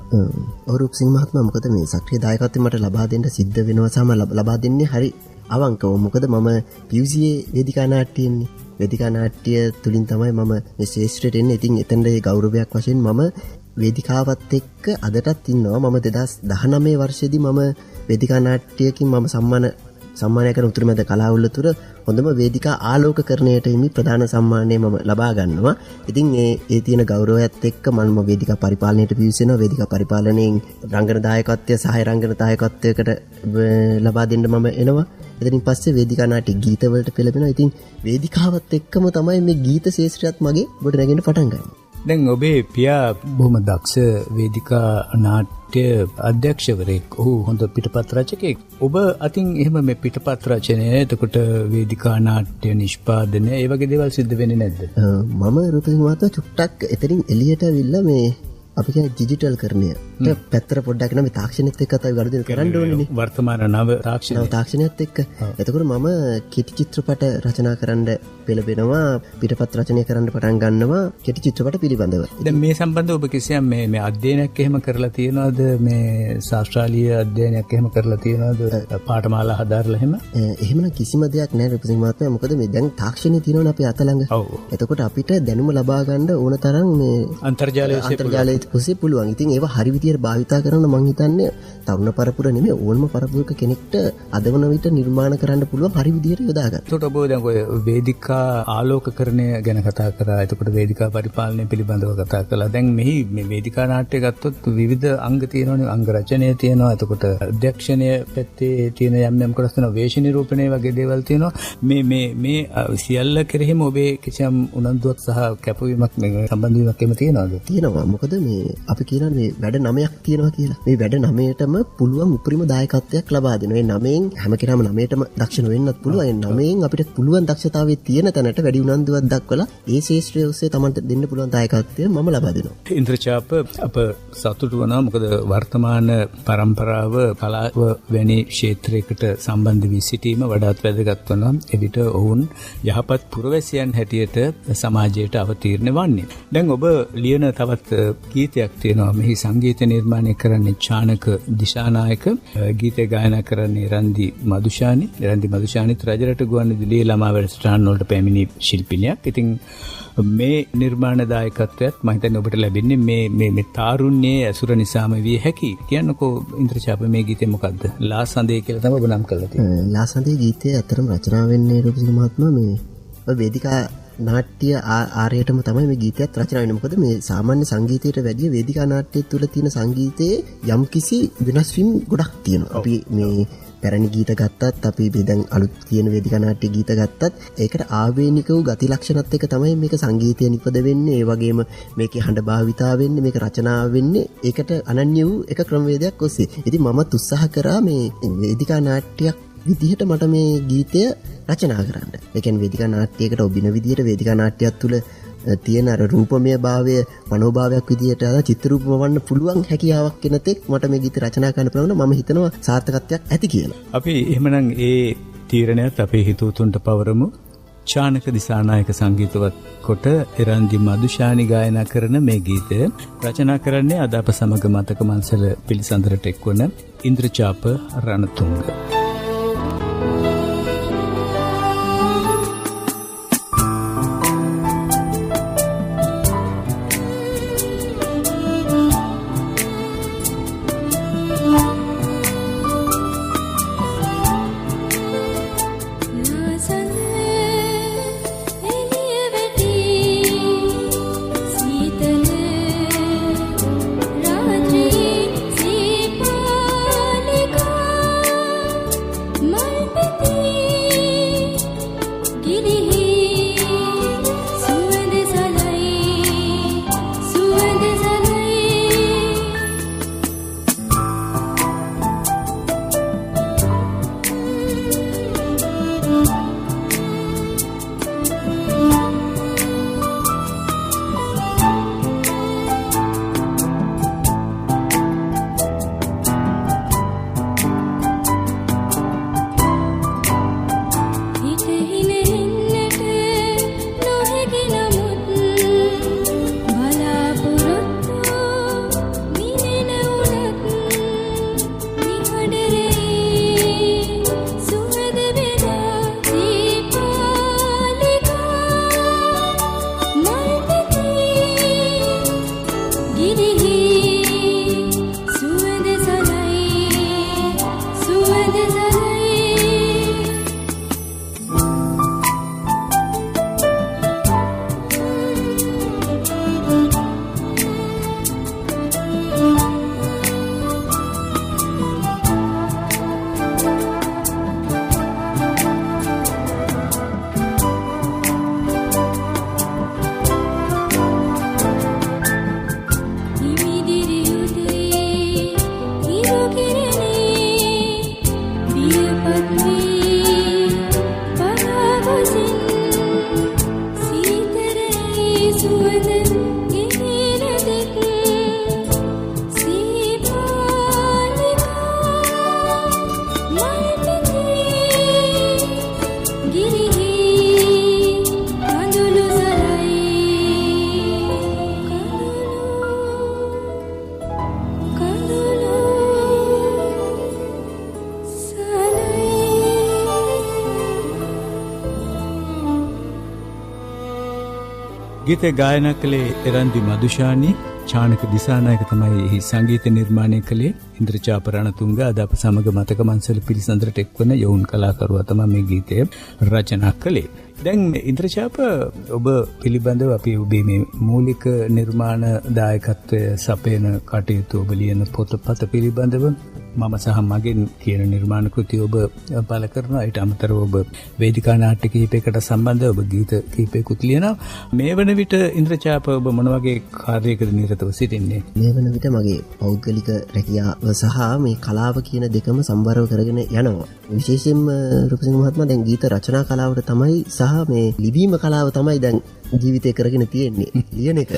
රූපසිංහ මහත්මයා මොකද මේ සක්‍රීය දායකත්වය මට ලබා දෙන්න සිද්ධ වෙනවා සම ලබා දෙන්නේ හරි අවංකව. මොකද මම පියුසියේ වේදිකා නාට්‍යයේන්නේ. වේදිකා නාට්‍ය තුලින් තමයි මම මේ ශ්‍රේෂ්ඨයට එන්නේ. ඉතින් එතනද ඒ ගෞරවයක් වශයෙන් මම වේදිකාවත් එක්ක අදටත් ඉන්නවා. මම 2019 වර්ෂයේදී මම වේදිකා නාට්‍යයකින් මම සම්මානය කරන උතුරුමැද කලාවුල්ල තුර හොඳම වේදිකා ආලෝකකරණයට හිමි ප්‍රධාන සම්මානය මම ලබා ගන්නවා. ඉතින් ඒ තියෙන ගෞරවයත් එක්ක මම වේදිකා පරිපාලනයට පිවිසෙනවා. වේදිකා පරිපාලනයෙන් රංගන දායකත්වය සහාය රංගන දායකත්වයකට ලබා දෙන්න මම එනවා. එතනින් පස්සේ වේදිකා නාට්‍ය ගීත වලට පෙළඹෙනවා. ඉතින් වේදිකාවත් එක්කම තමයි මේ ගීත ශාස්ත්‍රයත් මගේ ගොඩ නැගෙන්න පටන් ගන්නේ. දැන් ඔබේ පියා බොහොම දක්ෂ වේදිකා නාට්‍ය අධ්‍යක්ෂවරයෙක්. ඔහු හොඳ පිටපත් රචකයෙක්. ඔබ අතින් එහෙම මේ පිටපත් රචනය, එතකොට වේදිකා නාට්‍ය නිෂ්පාදනය, ඒ වගේ දේවල් සිද්ධ වෙන්නේ නැද්ද? මම රූපසිංහ මහතා චුට්ටක් එතනින් එළියට අවිල්ලා මේ අපි කියන ඩිජිටල් කරණය පැත්තට පොඩ්ඩක් නම් මේ තාක්ෂණයත් එක්ක තමයි ගනුදෙනු කරන්න ඕනේ. වර්තමාන නව තාක්ෂණයත් එක්ක. එතකොට මම කෙටි චිත්‍රපට රචනා කරන්න පෙළඹෙනවා. පිටපත් රචනය කරන්න පටන් ගන්නවා කෙටි චිත්‍රපට පිළිබඳව. දැන් මේ සම්බන්ධව ඔබ කිසියම් මේ අධ්‍යයනයක් එහෙම කරලා තියෙනවද? මේ ශාස්ත්‍රීය අධ්‍යයනයක් එහෙම කරලා තියෙනවද? පාඨමාලා හදාරලා එහෙම? එහෙමනම් කිසිම දෙයක් නැහැ රූපසිංහ මහත්මයා. මොකද මේ දැන් තාක්ෂණය තියෙනවනේ අපේ අත ළඟ. එතකොට අපිට දැනුම ලබා ගන්න ඕන තරම් මේ අන්තර්ජාලය ඔස්සේ පුළුවන්. ඉතින් ඒවා හරි විදියට භාවිතා කරන මං හිතන්නේ තරුණ පරපුර නෙමෙයි ඕනම පරපුරක කෙනෙක්ට අදවන විට නිර්මාණ කරන්න පුළුවන් හරි විදියට යොදා ගන්න. එතකොට ඔබ දැන් ඔය වේදිකා ආලෝකකරණය ගැන කතා කරා. එතකොට වේදිකා පරිපාලනය පිළිබඳව කතා කළා. දැන් මෙහි මේ වේදිකා නාට්‍ය ගත්තොත් විවිධ අංග තියෙනවානේ. අංග රචනය තියෙනවා. එතකොට අධ්‍යක්ෂණය පැත්තේ තියෙන යම් කොටස් තියෙනවා. වේශ නිරූපණය වගේ දේවල් තියෙනවා. මේ සියල්ල කෙරෙහිම ඔබේ කිසියම් උනන්දුවක් සහ කැපවීමක් සම්බන්ධ වීමක් තියෙනවද? තියෙනවා. මොකද මේ අපි කියනවා මේ වැඩ 9ක් තියෙනවා කියලා. මේ වැඩ 9ටම පුළුවන් උපරිම දායකත්වයක් ලබා දෙනවා. මේ 9න් හැම කෙනාම 9ටම දක්ෂ නොවෙන්නත් පුළුවන්. ඒ 9න් අපිට පුළුවන් දක්ෂතාවයේ තියෙන තැනට වැඩි උනන්දුවක් දක්වලා ඒ ශාස්ත්‍රය ඔස්සේ තමන්ට දෙන්න පුළුවන් දායකත්වය මම ලබා දෙනවා. ඉන්ද්‍රචාප අප සතුටු වෙනවා. මොකද වර්තමාන පරම්පරාව කලාව වැනි ක්ෂේත්‍රයකට සම්බන්ධ වී සිටීම වඩාත් වැදගත් වෙනවා. එවිට ඔවුන් යහපත් පුරවැසියන් හැටියට සමාජයට අවතීර්ණ වන්නේ. දැන් ඔබ ලියන තවත් ගීතයක් තියෙනවා. මෙහි සංගීත නිර්මාණය කරන්නේ චානක දිශානායක, ගීතය ගායනා කරන්නේ රන්දි මදුෂානි. රන්දි මදුෂානිත් රජරට ගුවන්විදුලියේ ළමා වැඩසටහන් වලට පැමිණි ශිල්පිනියක්. ඉතින් මේ නිර්මාණ දායකත්වයත් මම හිතන්නේ ඔබට ලැබෙන්නේ මේ තාරුණ්‍යයේ ඇසුර නිසාම විය හැකි. කියන්නකෝ ඉන්ද්‍රචාප මේ ගීතේ මොකද්ද? ලාසඳේ කියලා තමයි ඔබ නම් කරලා තියෙන්නේ. ලාසඳේ ගීතය අතරම රචනා වෙන්නේ රූපසිංහ මහත්මයා මේ වේදිකා නාට්‍ය ආරයටම තමයි මේ ගීතයත් රචනා වෙන්නේ. මොකද මේ සාමාන්‍ය සංගීතයට වැඩිය වේදිකා නාට්‍ය තුළ තියෙන සංගීතයේ යම්කිසි වෙනස් වීම් ගොඩක් තියෙනවා. අපි මේ පැරණි ගීත ගත්තත්, අපි දැන් අලුත් තියෙන වේදිකා නාට්‍ය ගීත ගත්තත්, ඒකට ආවේනික වූ ගති ලක්ෂණත් එක්ක තමයි මේක සංගීතය නිපද වෙන්නේ. ඒ වගේම මේකේ හඬ භාවිතා වෙන්නේ, මේක රචනා වෙන්නේ ඒකට අනන්‍ය වූ එක ක්‍රමවේදයක් ඔස්සේ. ඉතින් මමත් උත්සාහ කරා මේ වේදිකා නාට්‍යයක් විදිහට මට මේ ගීතය රචනා කරන්න. ඒ කියන්නේ වේදිකා නාට්‍යයකට ඔබින විදිහට වේදිකා නාට්‍යයක් තුළ තියෙන අර රූපමය භාවය මනෝභාවයක් විදිහට චිත්‍ර රූපමවන්න පුළුවන් හැකියාවක් වෙන තෙක් මට මේ ගීත රචනා කරන්න පුළුවන්. මම හිතනවා සාර්ථකත්වයක් ඇති කියලා. අපි එහෙමනම් ඒ තීරණයත් අපේ හිතවතුන්ට පවරමු. චානක දිසානායක සංගීතවත් කොට එරන්දි මදුෂානි ගායනා කරන මේ ගීතය රචනා කරන්නේ අද අප සමග මතක මංසල පිළිසඳරට එක්වන ඉන්ද්‍රචාප රණතුංග. ගීතය ගායනා කළේ එරන්දි මදුෂානි, චානක දිසානායක තමයි එහි සංගීත නිර්මාණය කළේ. ඉන්ද්‍රචාප රණතුංග අද අප සමග මතක මංසල පිළිසඳරට එක්වන යොවුන් කලාකරුවා තමයි මේ ගීතය රචනා කළේ. දැන් ඉන්ද්‍රචාප ඔබ පිළිබඳව අපි ඔබේ මේ මූලික නිර්මාණ දායකත්වය සපයන කටයුතු ඔබ ලියන පොතපත පිළිබඳව මම සහ මගෙන් කියන නිර්මාණ කෘති ඔබ බල කරනවා. ඊට අමතරව ඔබ වේදිකා නාට්‍ය කිහිපයකට සම්බන්ධව ඔබ ගීත කිහිපයකුත් ලියනවා. මේ වන විට ඉන්ද්‍රචාප ඔබ මොන වගේ කාර්යයකද නිරතව සිටින්නේ? මේ වන විට මගේ පෞද්ගලික රැකියාව සහ මේ කලාව කියන දෙකම සම්බරව කරගෙන යනවා. විශේෂයෙන්ම රුපසිංහ මහත්මයා දැන් ගීත රචනා කලාවට තමයි සහ මේ ලිවීම කලාව තමයි දැන් ජීවිතේ කරගෙන තියෙන්නේ. ලියන එක.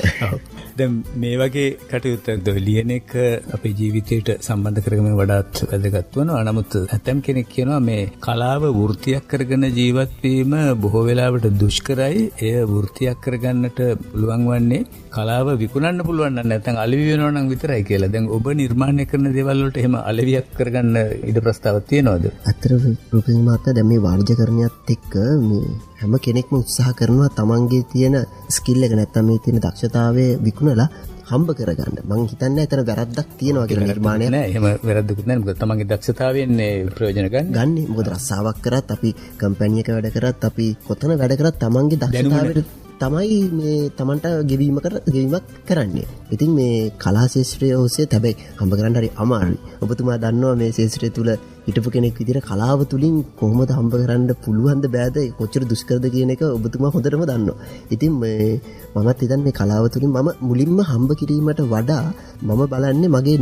දැන් මේ වගේ කටයුත්තක් ලියන එක අපේ ජීවිතයට සම්බන්ධ කරගෙන වඩාත් වැදගත් වෙනවා. නමුත් ඇතම් කෙනෙක් කියනවා මේ කලාව වෘත්තියක් කරගෙන ජීවත් වීම බොහෝ වෙලාවට දුෂ්කරයි. එය වෘත්තියක් කරගන්නට පුළුවන් වන්නේ කලාව විකුණන්න පුළුවන් නම් නැත්නම් අලෙවි වෙනවා නම් විතරයි කියලා. දැන් ඔබ නිර්මාණය කරන දේවල් වලට එහෙම අලෙවියක් කරගන්න ඉඩ ප්‍රස්තාවක් තියෙනවද? අතර රුපින් මාත්‍යා දැන් මේ වාණිජකරණයත් එක්ක මේ හැම කෙනෙක්ම උත්සාහ කරනවා තමන්ගේ තියෙන ස්කිල් එක නැත්නම් මේ තියෙන දක්ෂතාවය විකුණලා හම්බ කරගන්න. මං හිතන්නේ අතන වැරද්දක් තියෙනවා කියලා නිර්මාණය. නෑ එහෙම වැරද්දකුත් නෑ. මොකද තමන්ගේ දක්ෂතාවයෙන් ප්‍රයෝජන ගන්න. මොකද රස්සාවක් කරත් අපි කම්පැනි එක වැඩ කරත් අපි කොතන වැඩ කරත් තමන්ගේ දක්ෂතාවයට තමයි මේ තමන්ට ගෙවීමක් කරන්නේ. ඉතින් මේ කලා ශාස්ත්‍රය ඔස්සේ හැබැයි හම්බ කරන්න හරි අමාරුයි. ඔබතුමා දන්නවා මේ ශාස්ත්‍රය තුල හිටපු කෙනෙක් විදිහට කලාව තුලින් කොහොමද හම්බ කරන්න පුළුවන්ද බෑද කොච්චර දුෂ්කරද කියන එක ඔබතුමා හොඳටම දන්නවා. ඉතින් මමත් හිතන්නේ මේ කලාව තුලින් මම මුලින්ම හම්බ කිරීමට වඩා මම බලන්නේ මගේ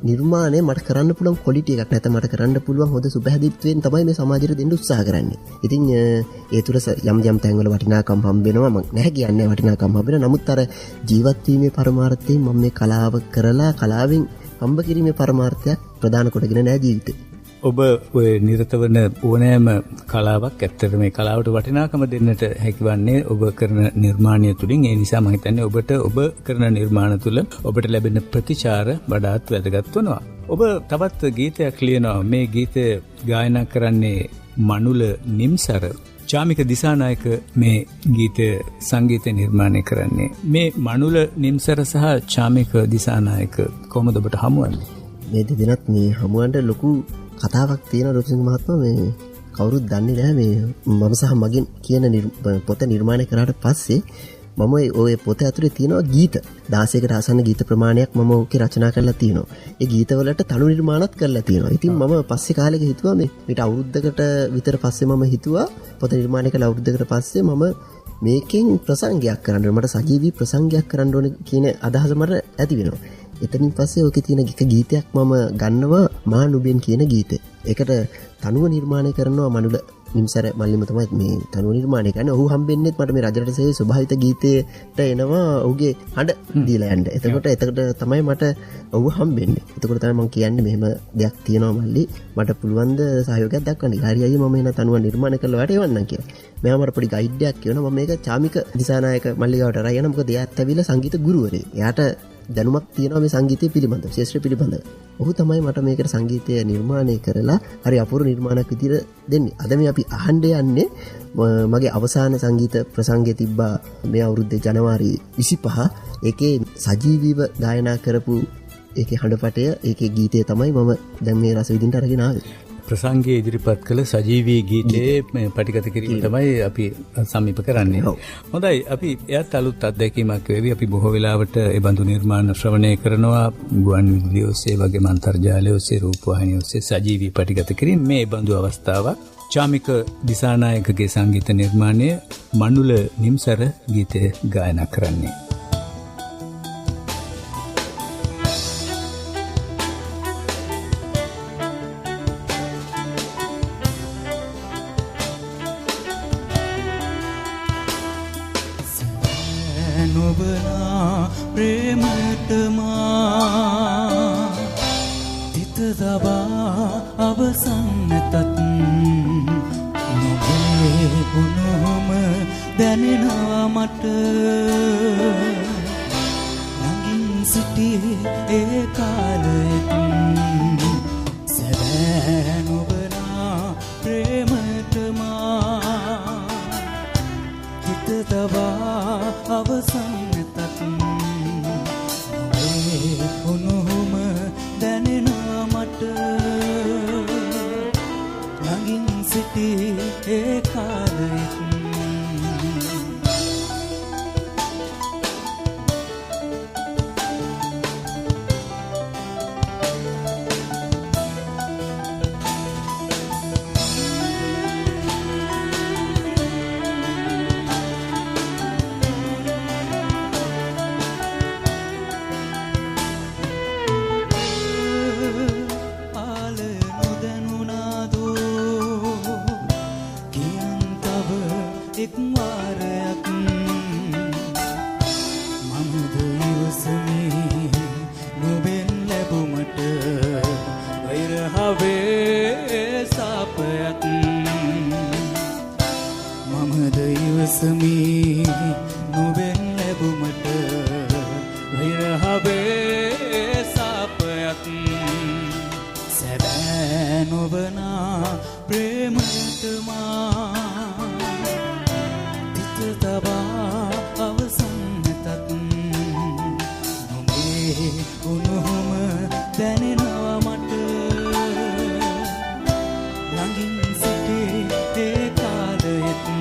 නිර්මාණය මට කරන්න පුළුවන් ක්වොලිටි එකක් නැත්නම් මට කරන්න පුළුවන් හොඳ සුබහැදිත්වයෙන් තමයි මේ සමාජයට දෙන්න උත්සාහ කරන්නේ. ඉතින් ඒ තුල යම් තැන්වල වටිනාකම් හම්බ වෙනවා. මම නැහැ කියන්නේ වටිනාකම් හම්බ වෙනවා. නමුත් අර ජීවත් වීමේ පරමාර්ථයෙන් මම මේ කලාව කරලා කලාවෙන් හම්බ කිරීමේ පරමාර්ථයක් ප්‍රදාන කොටගෙන නෑ ජීවිතේ. ඔබ ඔය නිරතවන ඕනෑම කලාවක් ඇත්තට මේ කලාවට වටිනාකම දෙන්නට හැකිවන්නේ ඔබ කරන නිර්මාණය තුළින්. ඒ නිසා මම හිතන්නේ ඔබට ඔබ කරන නිර්මාණ තුළ ඔබට ලැබෙන ප්‍රතිචාර වඩාත් වැදගත් වෙනවා. ඔබ තවත් ගීතයක් ලියනවා. මේ ගීතය ගායනා කරන්නේ මනුල නිම්සර. චාමික දිසානායක මේ ගීතය සංගීත නිර්මාණය කරන්නේ. මේ මනුල නිම්සර සහ චාමික දිසානායක කොහොමද ඔබට හමුවන්නේ? මේ දෙදෙනාත් මේ හමුවන්න ලොකු කතාවක් තියෙන රුපසිංහ මහත්මයා මේ කවුරුත් දන්නේ නැහැ මේ මම සහ මගෙන් කියන පොත නිර්මාණය කරාට පස්සේ මම ওই පොත ඇතුලේ තියෙනවා ගීත 16කට ආසන්න ගීත ප්‍රමාණයක් මම ඕකේ රචනා කරලා තියෙනවා. ඒ ගීතවලට තනු නිර්මාණත් කරලා තියෙනවා. ඉතින් මම පස්සේ කාලෙක හිතුවා මේට අවුරුද්දකට විතර පස්සේ මම හිතුවා පොත නිර්මාණය කළ අවුරුද්දකට පස්සේ මම මේකෙන් ප්‍රසංගයක් කරන්න මට සජීවී ප්‍රසංගයක් කරන්න ඕන කියන අදහස මට ඇති වෙනවා. එතනින් පස්සේ ඔකේ තියෙන ගීතයක් මම ගන්නවා මා නුඹෙන් කියන ගීතය. ඒකට තනුව නිර්මාණය කරනවා මනුල නිම්සර මල්ලිම තමයි මේ තනුව නිර්මාණය කරන්නේ. ඔහු හම්බෙන්නේත් මට මේ රජරට සේ ස්වභාවිත ගීතයට එනවා ඔහුගේ හඬ දීලා යන්න. එතකොට තමයි මට ඔහු හම්බෙන්නේ. එතකොට තමයි මම කියන්නේ මෙහෙම දෙයක් තියෙනවා මල්ලි මට පුළුවන් ද සහයෝගයක් දක්වන්න. හරි අයියේ මම එන තනුව නිර්මාණය කරලා වට එවන්නම් කියලා. මෙයා මට පොඩි ගයිඩ් එකක් කියනවා. මම මේක චාමික දිසානායක මල්ලිගාවට අරගෙන යනවා. මොකද එයාත් ඇවිල්ලා සංගීත ගුරුවරයෙක්. එයාට දැනුමක් තියෙනවා මේ සංගීතය පිළිබඳව ශාස්ත්‍රය පිළිබඳව. ඔහු තමයි මට මේකට සංගීතය නිර්මාණය කරලා හරි අපූර්ව නිර්මාණයක් විදිහට දෙන්නේ. අද මේ අපි අහන්න යන්නේ මගේ අවසාන සංගීත ප්‍රසංගය තිබ්බා මේ අවුරුද්දේ ජනවාරි 25. ඒකේ සජීවීව ගායනා කරපු ඒකේ හඬපටය ඒකේ ගීතය තමයි මම දැන් මේ රස විඳින්න අරගෙන ආවේ. ප්‍රසංගයේ ඉදිරිපත් කළ සජීවී ගීතයේ පටිගත කිරීම තමයි අපි සමීප කරන්නේ. හොඳයි අපි එයත් අලුත් අත්දැකීමක් වේවි. අපි බොහෝ වෙලාවට ඒ බඳු නිර්මාණ ශ්‍රවණය කරනවා ගුවන් විදුලිය ඔස්සේ වගේම අන්තර්ජාලය ඔස්සේ රූපවාහිනිය ඔස්සේ සජීවී පටිගත කිරීම. මේ බඳු අවස්ථාවක් චාමික දිසානායකගේ සංගීත නිර්මාණය මනුල නිම්සර ගීතය ගායනා කරන්නේ. නොබලා ප්‍රේමටමා තිත දබා අවසන් නැතත් නොබේ ගුණම දැනෙනවා මට නගින් සිටි ඒ කාලෙත් සැබෑ නොබලා ප්‍රේමටමා තිත දබා එක් වාරයක් මමද ඉවසමි නුඹෙන් ලැබුමට වෛරහවේ සාපයක් මමද ඉවසමි නුඹෙන් ලැබුමට වෛරහවේ සාපයක් සැබෑ නොවනා ප්‍රේමයට මා තිත තබා අවසන් නැතත් නුඹේ උණුහුම දැනෙනවා මට ළඟින් සිටි ඒ කාලෙත්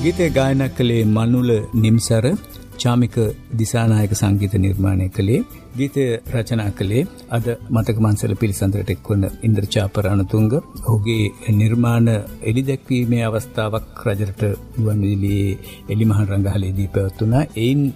ගීතය ගායනා කළේ මනුල නිම්සර චාමික දිසානායක සංගීත නිර්මාණය කළේ ගීතය රචනා කළේ අද මතක මංසල පිළිසඳරට එක්වන ඉන්ද්‍රචාප රණතුංග ඔහුගේ නිර්මාණ එළිදැක්වීමේ අවස්ථාවක් රජරට ගුවන්විදුලියේ එළිමහන් රංගහලේදී පැවතුණා. එයින්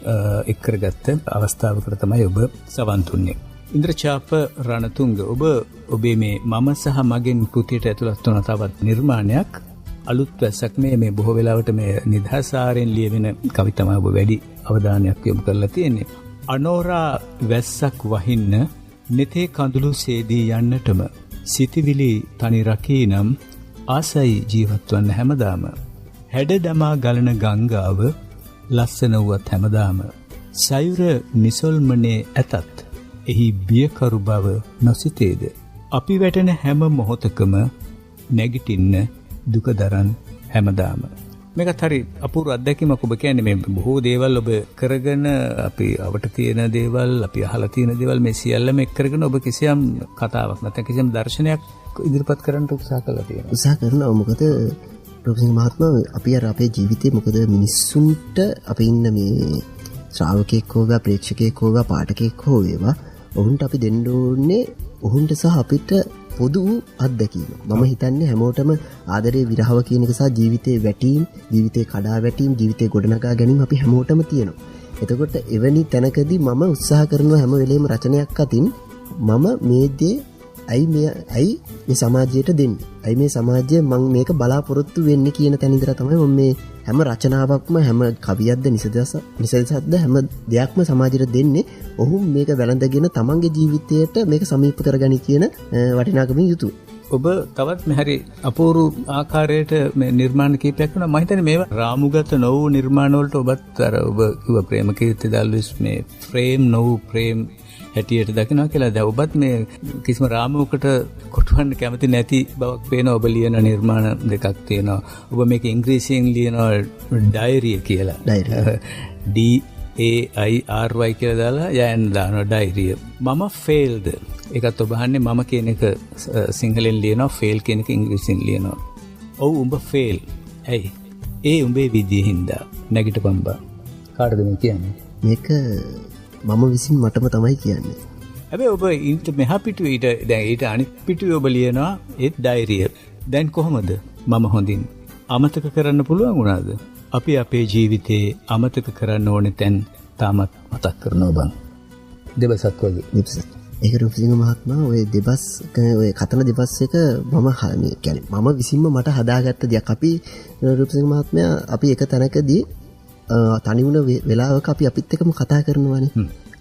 එක් කරගත්ත අවස්ථාවකට තමයි ඔබ සවන් දුන්නේ. ඉන්ද්‍රචාප රණතුංග ඔබ ඔබේ මේ මම සහ මගෙන් කෘතියට ඇතුළත් වන තවත් නිර්මාණයක් අලුත් වැස්සක් මේ බොහෝ වෙලාවට මේ නිදහසාරෙන් ලියවෙන කවිතම ඔබ වැඩි අවධානයක් යොමු කරලා තියෙන්නේ. අනෝරා වැස්සක් වහින්න නෙතේ කඳුළු සේදී යන්නටම සිටිවිලි තනි රකීනම් ආසයි ජීවත් වන්න හැමදාම හැඩ දමා ගලන ගංගාව ලස්සන වුවත් හැමදාම සයුර නිසල්මනේ ඇතත් එහි බියකරු බව නොසිතේද අපි වැටෙන හැම මොහොතකම නැගිටින්න දුක දරන් හැමදාම. මේකත් හරි අපූර්ව අත්දැකීමක්. ඔබ කියන්නේ මේ බොහෝ දේවල් ඔබ කරගෙන අපි අවට තියෙන දේවල් අපි අහලා තියෙන දේවල් මේ සියල්ලම එක් කරගෙන ඔබ කිසියම් කතාවක් නැත්නම් කිසියම් දර්ශනයක් ඉදිරිපත් කරන්න උත්සාහ කළා තියෙනවා. උත්සාහ කරනවා. මොකද ප්‍රොෆෙසර් මහත්මයා අපි අර අපේ ජීවිතේ මොකද මිනිස්සුන්ට අපි ඉන්න මේ ශ්‍රාවකෙක් හෝ වේවා ප්‍රේක්ෂකෙක් හෝ වේවා පාඨකෙක් හෝ වේවා ඔවුන්ට අපි දෙන්න ඕනේ ඔවුන්ට සහ අපිට පොදු අත්දැකීම. මම හිතන්නේ හැමෝටම ආදරේ විරහව කියන එක සහ ජීවිතේ වැටීම්, ජීවිතේ කඩා වැටීම්, ජීවිතේ ගොඩනගා ගැනීම අපි හැමෝටම තියෙනවා. එතකොට එවැනි තැනකදී මම උත්සාහ කරනවා හැම වෙලේම රචනයක් අතින් මම මේ දේ ඇයි මේ සමාජයට දෙන්නේ? ඇයි මේ සමාජය මම මේක බලාපොරොත්තු වෙන්නේ කියන තැන ඉඳලා තමයි මම මේ හැම රචනාවක්ම හැම කවියක්ද නිසදසක්ද හැම දෙයක්ම සමාජයට දෙන්නේ. ඔහු මේක වැළඳගෙන තමන්ගේ ජීවිතයට මේක සමීප කරගනි කියන වටිනාකමින් යුතුව. ඔබ තවත් මෙහරි අපූරු ආකාරයට මේ නිර්මාණ කීපයක් වුණා. මම හිතන්නේ මේවා රාමුගත නොවු නිර්මාණ වලට ඔබත් අර ඔබ කිව්ව ප්‍රේමකීර්ති දල්විස් මේ ෆ්‍රේම් නොවු ප්‍රේම් හැටියට දකිනවා කියලා. දැන් ඔබත් මේ කිසිම රාමුවකට කොටවන්න කැමති නැති බවක් පේන ඔබ ලියන නිර්මාණ දෙකක් තියෙනවා. ඔබ මේක ඉංග්‍රීසියෙන් ලියනවා ඩයරිය කියලා. DAIRY කියලා දාලා යයන් දානවා ඩයරිය. මම ෆේල්ද ඒකත් ඔබ අහන්නේ මම කියන එක සිංහලෙන් ලියනවා ෆේල් කියන එක ඉංග්‍රීසියෙන් ලියනවා. ඔව් උඹ ෆේල්. ඇයි? ඒ උඹේ විදිය හින්දා නැගිටපන් බා. කාටද මේ කියන්නේ? මේක මම විසින් මටම තමයි කියන්නේ. හැබැයි ඔබ ඉන්ට මෙහා පිටුවේ දැන් ඊට අනිත් පිටුවේ ඔබ ලියනවා ඒත් ඩයරිය. දැන් කොහොමද මම හොඳින් අමතක කරන්න පුළුවන් වුණාද? අපි අපේ ජීවිතේ අමතක කරන්න ඕනේ තැන් තාමත් මතක් කරනවා බං. දෙබසක් වගේ. දෙබසක්. ඒක රුපසිංහ මහත්මයා ඔය දෙබස් ඔය කතන දෙබස් එක මම මේ කියන්නේ මම විසින්ම මට හදාගත්ත දෙයක්. අපි රුපසිංහ මහත්මයා අපි එක තැනකදී තනි වුණ වෙලාවක අපි අපිත් එක්කම කතා කරනවානේ.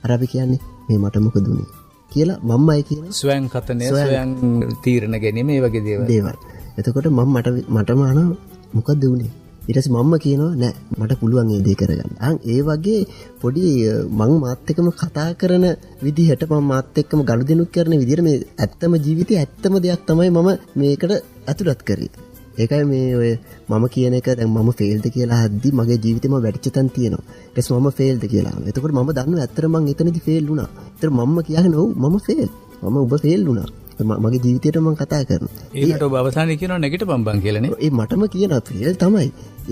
අර අපි කියන්නේ මේ මට මොකද උනේ කියලා මම්මයි කියන ස්වයං කතනය ස්වයං තීරණ ගැනීම මේ වගේ දේවල්. එතකොට මටම අහන මොකද උනේ? ඊට පස්සේ මම්ම කියනවා නෑ මට පුළුවන් මේ දේ කරගන්න. ඒ වගේ පොඩි මං මාත් එක්කම කතා කරන විදිහට මම මාත් එක්කම ගනුදෙනු කරන විදිහට මේ ඇත්තම ජීවිතයේ ඇත්තම දෙයක් තමයි මම මේකට ඇතුළත් කරේ. ඒකයි මේ ඔය මම කියන එක දැන් මම ෆේල්ද කියලා හද්දි මගේ ජීවිතේම වැඩිච්ච තැන් තියෙනවා. ඊට පස්සේ මම ෆේල්ද කියලා. එතකොට මම දන්නවා ඇත්තට මං එතනදි ෆේල් වුණා. ඒතර මම්ම කියන්නේ ඔව් මම ෆේල්. මම ඔබ ෆේල් වුණා. මගේ ජීවිතේට මම කතා කරනවා. ඒකට ඔබ අවසානයේ කියනවා නැගිටපම් බං කියලානේ. ඒ මටම කියනවා ෆේල් තමයි.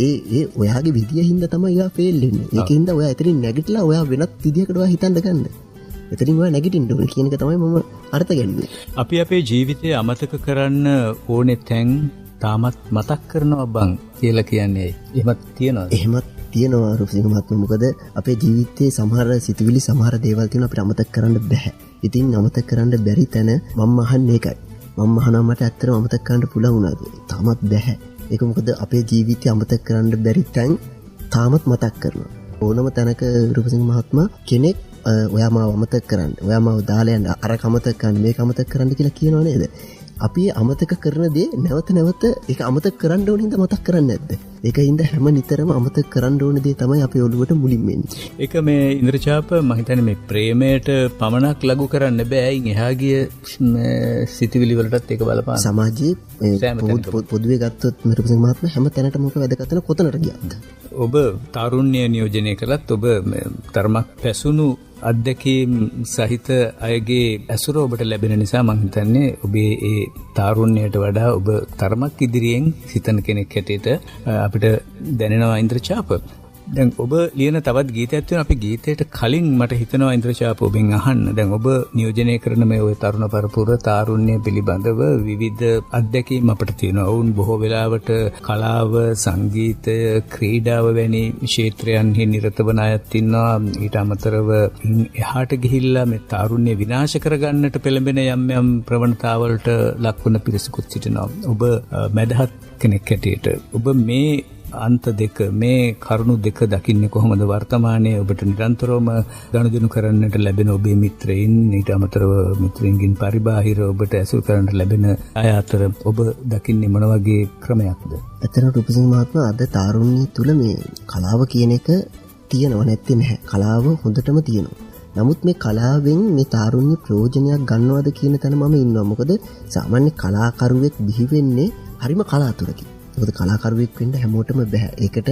ඒ ඔයාගේ විදිය හින්දා තමයි ඔයා ෆේල් වෙන්නේ. ඒකින්ද ඔයා එතනින් නැගිටලා ඔයා වෙනත් විදියකට ඔයා හිතන්න ගන්න. එතනින් ඔයා නැගිටින්න ඕනේ කියන එක තමයි මම අර්ථ ගැනීම. අපි අපේ ජීවිතය අමතක කරන්න ඕනේ තැන් තාමත් මතක් කරනවා බං කියලා කියන්නේ. එහෙමත් තියනවාද? එහෙමත් තියෙනවා රුපසිංහ මහත්මයා. මොකද අපේ ජීවිතයේ සමහර සිතුවිලි සමහර දේවල් තියෙනවා අපිට අමතක කරන්න බෑ. ඉතින් අමතක කරන්න බැරි තැන මම අහන්නේ ඒකයි. මම අහනවා මට ඇත්තටම අමතක කරන්න පුළුවන් වුණාද? තාමත් බෑ. ඒක මොකද අපේ ජීවිතය අමතක කරන්න බැරි තැන් තාමත් මතක් කරනවා. ඕනම තැනක රුපසිංහ මහත්මයා කෙනෙක් ඔයා මාව අමතක කරන්න, ඔයා මාව දාලා යන්න, අර අමතක කරන්න, මේක අමතක කරන්න කියලා කියනව නේද? අපි අමතක කරන දේ නැවත ඒක අමතක කරන්න ඕන හින්දා මතක් කරන්නේ නැද්ද? ඒකින්ද හැම නිතරම අමතක කරන්න ඕන දේ තමයි අපේ ඔළුවට මුලින් එන්නේ. ඒක මේ ඉන්ද්‍රචාප මම හිතන්නේ මේ ප්‍රේමයට පමණක් ලඝු කරන්න බෑ. අයින් එහා ගිය සිතුවිලි වලටත් ඒක බලපාන. සමාජයේ පොදුවේ ගත්තොත් රුපසිංහ මහත්මයා හැම තැනටම මොකද වැදගත් වෙන කොතනට ගියත්. ඔබ තාරුණ්‍ය නියෝජනය කළත් ඔබ තරමක් පැසුණු අත්දැකීම් සහිත අයගේ ඇසුර ඔබට ලැබෙන නිසා මම හිතන්නේ ඔබේ ඒ තාරුණ්‍යයට වඩා ඔබ තරමක් ඉදිරියෙන් සිතන කෙනෙක් හැටියට අපිට දැනෙනවා ඉන්ද්‍රචාප. දැන් ඔබ ලියන තවත් ගීතයක් තියෙනවා. අපි ගීතයට කලින් මට හිතෙනවා ඉන්ද්‍රචාප ඔබෙන් අහන්න. දැන් ඔබ නියෝජනය කරන මේ ඔය තරුණ පරපුර තාරුණ්‍ය පිළිබඳව විවිධ අත්දැකීම් අපිට තියෙනවා. වුන් බොහෝ වෙලාවට කලාව, සංගීතය, ක්‍රීඩාව වැනි ක්ෂේත්‍රයන්හි නිරත වන අයත් ඉන්නවා. ඊට අමතරව එහාට ගිහිල්ලා මේ තාරුණ්‍ය විනාශ කරගන්නට පෙළඹෙන යම් ප්‍රවණතාවලට ලක්වන පිරිසකුත් සිටිනවා. ඔබ මැදහත් කෙනෙක් හැටියට ඔබ මේ අන්ත දෙක මේ කරුණු දෙක දකින්නේ කොහොමද? වර්තමානයේ ඔබට නිරන්තරවම ගනුදෙනු කරන්නට ලැබෙන ඔබේ මිත්‍රයින්, ඊට අමතරව මිත්‍රයින්ගෙන් පරිබාහිර ඔබට ඇසුරු කරන්නට ලැබෙන අය අතර ඔබ දකින්නේ මොන වගේ ක්‍රමයක්ද? ඇත්තටම රුපසිංහ මහත්මයා අද තාරුණ්‍ය තුල මේ කලාව කියන එක තියෙනව නැත්තේ නැහැ. කලාව හොඳටම තියෙනවා. නමුත් මේ කලාවෙන් මේ තාරුණ්‍ය ප්‍රයෝජනයක් ගන්නවද කියන තැන මම ඉන්නවා. මොකද සාමාන්‍ය කලාකරුවෙක් බිහි වෙන්නේ හරිම කලාතුරකින්. මොකද කලාකරුවෙක් වෙන්න හැමෝටම බෑ. ඒකට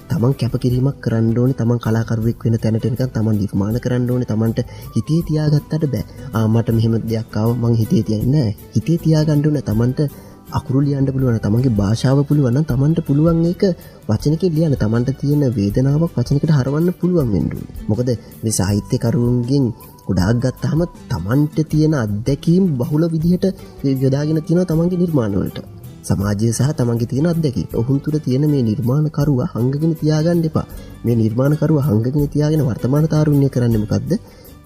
තමන් කැපකිරීමක් කරන්න ඕනේ. තමන් කලාකරුවෙක් වෙන තැනට එනකන් තමන් නිර්මාණ කරන්න ඕනේ. තමන්ට හිතේ තියාගත්තට බෑ. මට මෙහෙම දෙයක් ආව මං හිතේ තියන්නේ නැහැ. හිතේ තියාගන්න ඕනේ. තමන්ට අකුරු ලියන්න පුළුවන්. තමන්ගේ භාෂාව පුළුවන් නම් තමන්ට පුළුවන් ඒක වචනකින් ලියන්න. තමන්ට තියෙන වේදනාවක් වචනයකට හරවන්න පුළුවන් වෙන්න ඕනේ. මොකද මේ සාහිත්‍යකරුවන්ගෙන් ගොඩාක් ගත්තාම තමන්ට තියෙන අත්දැකීම් බහුල විදිහට යොදාගෙන තියෙනවා තමන්ගේ නිර්මාණ වලට. සමාජය සහ තමන්ගේ තියෙන අත්දැකීම්. ඔහුන් තුර තියෙන මේ නිර්මාණකරුවා හංගගෙන තියාගන්න එපා. මේ නිර්මාණකරුවා හංගගෙන තියාගෙන වර්තමාන තාරුණ්‍ය කරන්නේ මොකද්ද?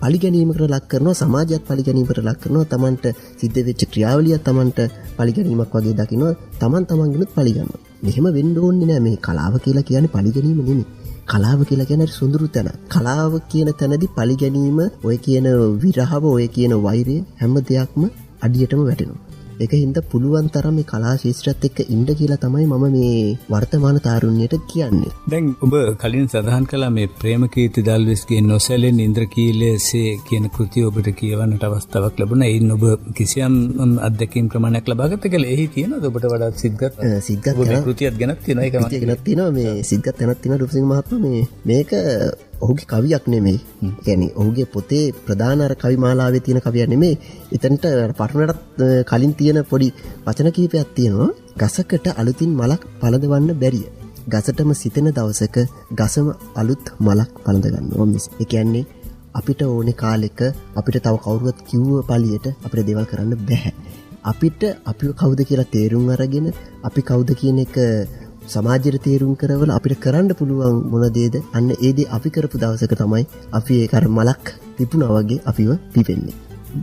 පරිගැනීමකට ලක් කරනවා. සමාජයත් පරිගැනීමකට ලක් කරනවා. තමන්ට සිද්ධ වෙච්ච ක්‍රියාවලිය තමන්ට පරිගැනීමක් වගේ දකිනවා. තමන් තමන්ගෙනුත් පරිගන්නවා. මෙහෙම වෙන්න ඕනේ නෑ. මේ කලාව කියලා කියන්නේ පරිගැනීම නෙමෙයි. කලාව කියලා කියන්නේ සුඳුරු තැන. කලාව කියන තැනදී පරිගැනීම, ඔය කියන විරහව, ඔය කියන වෛරය හැම දෙයක්ම අඩියටම වැටෙනවා. ඒක හින්දා පුළුවන් තරම් මේ කලා ශාස්ත්‍රයත් එක්ක ඉන්න කියලා තමයි මම මේ වර්තමාන තාරුණ්‍යයට කියන්නේ. දැන් ඔබ කලින් සඳහන් කළා මේ ප්‍රේමකීර්ති දල්වෙස්ගේ නොසැලෙන ඉන්ද්‍රකීලයේ කියන කෘතිය ඔබට කියවන්නට අවස්ථාවක් ලැබුණා. ඒන් ඔබ කිසියම් අත්දැකීම් ප්‍රමාණයක් ලබාගත්ත කියලා. එහි තියෙනවද ඔබට වඩා සිද්ගත් ඔබේ කෘතියක් ගැනත් තියෙනවා. ඒක මම ගැනත් තියෙනවා. මේ සිද්ගත් ගැනත් තියෙනවා රුපසිංහ මහත්මයා. මේක ඔහුගේ කවියක් නෙමෙයි. කියන්නේ ඔහුගේ පොතේ ප්‍රධාන අර කවි මාලාවේ තියෙන කවියක් නෙමෙයි. එතනට පටුනටත් කලින් තියෙන පොඩි වචන කීපයක් තියෙනවා. ගසකට අලුතින් මලක් පළඳවන්න බැරිය. ගසටම සිතෙන දවසක ගසම අලුත් මලක් පළඳ ගන්නවා මිස. ඒ කියන්නේ අපිට ඕනේ කාලෙක අපිට තව කවුරුවත් කිව්ව පළියට අපිට දේවල් කරන්න බෑ. අපිට අපිව කවුද කියලා තේරුම් අරගෙන අපි කවුද කියන එක සමාජයට තේරුම් කරවල අපිට කරන්න පුළුවන් මොන දේද අන්න ඒ දේ අපි කරපු දවසක තමයි අපි ඒක අර මලක් පිපුණා වගේ අපිව පිපෙන්නේ.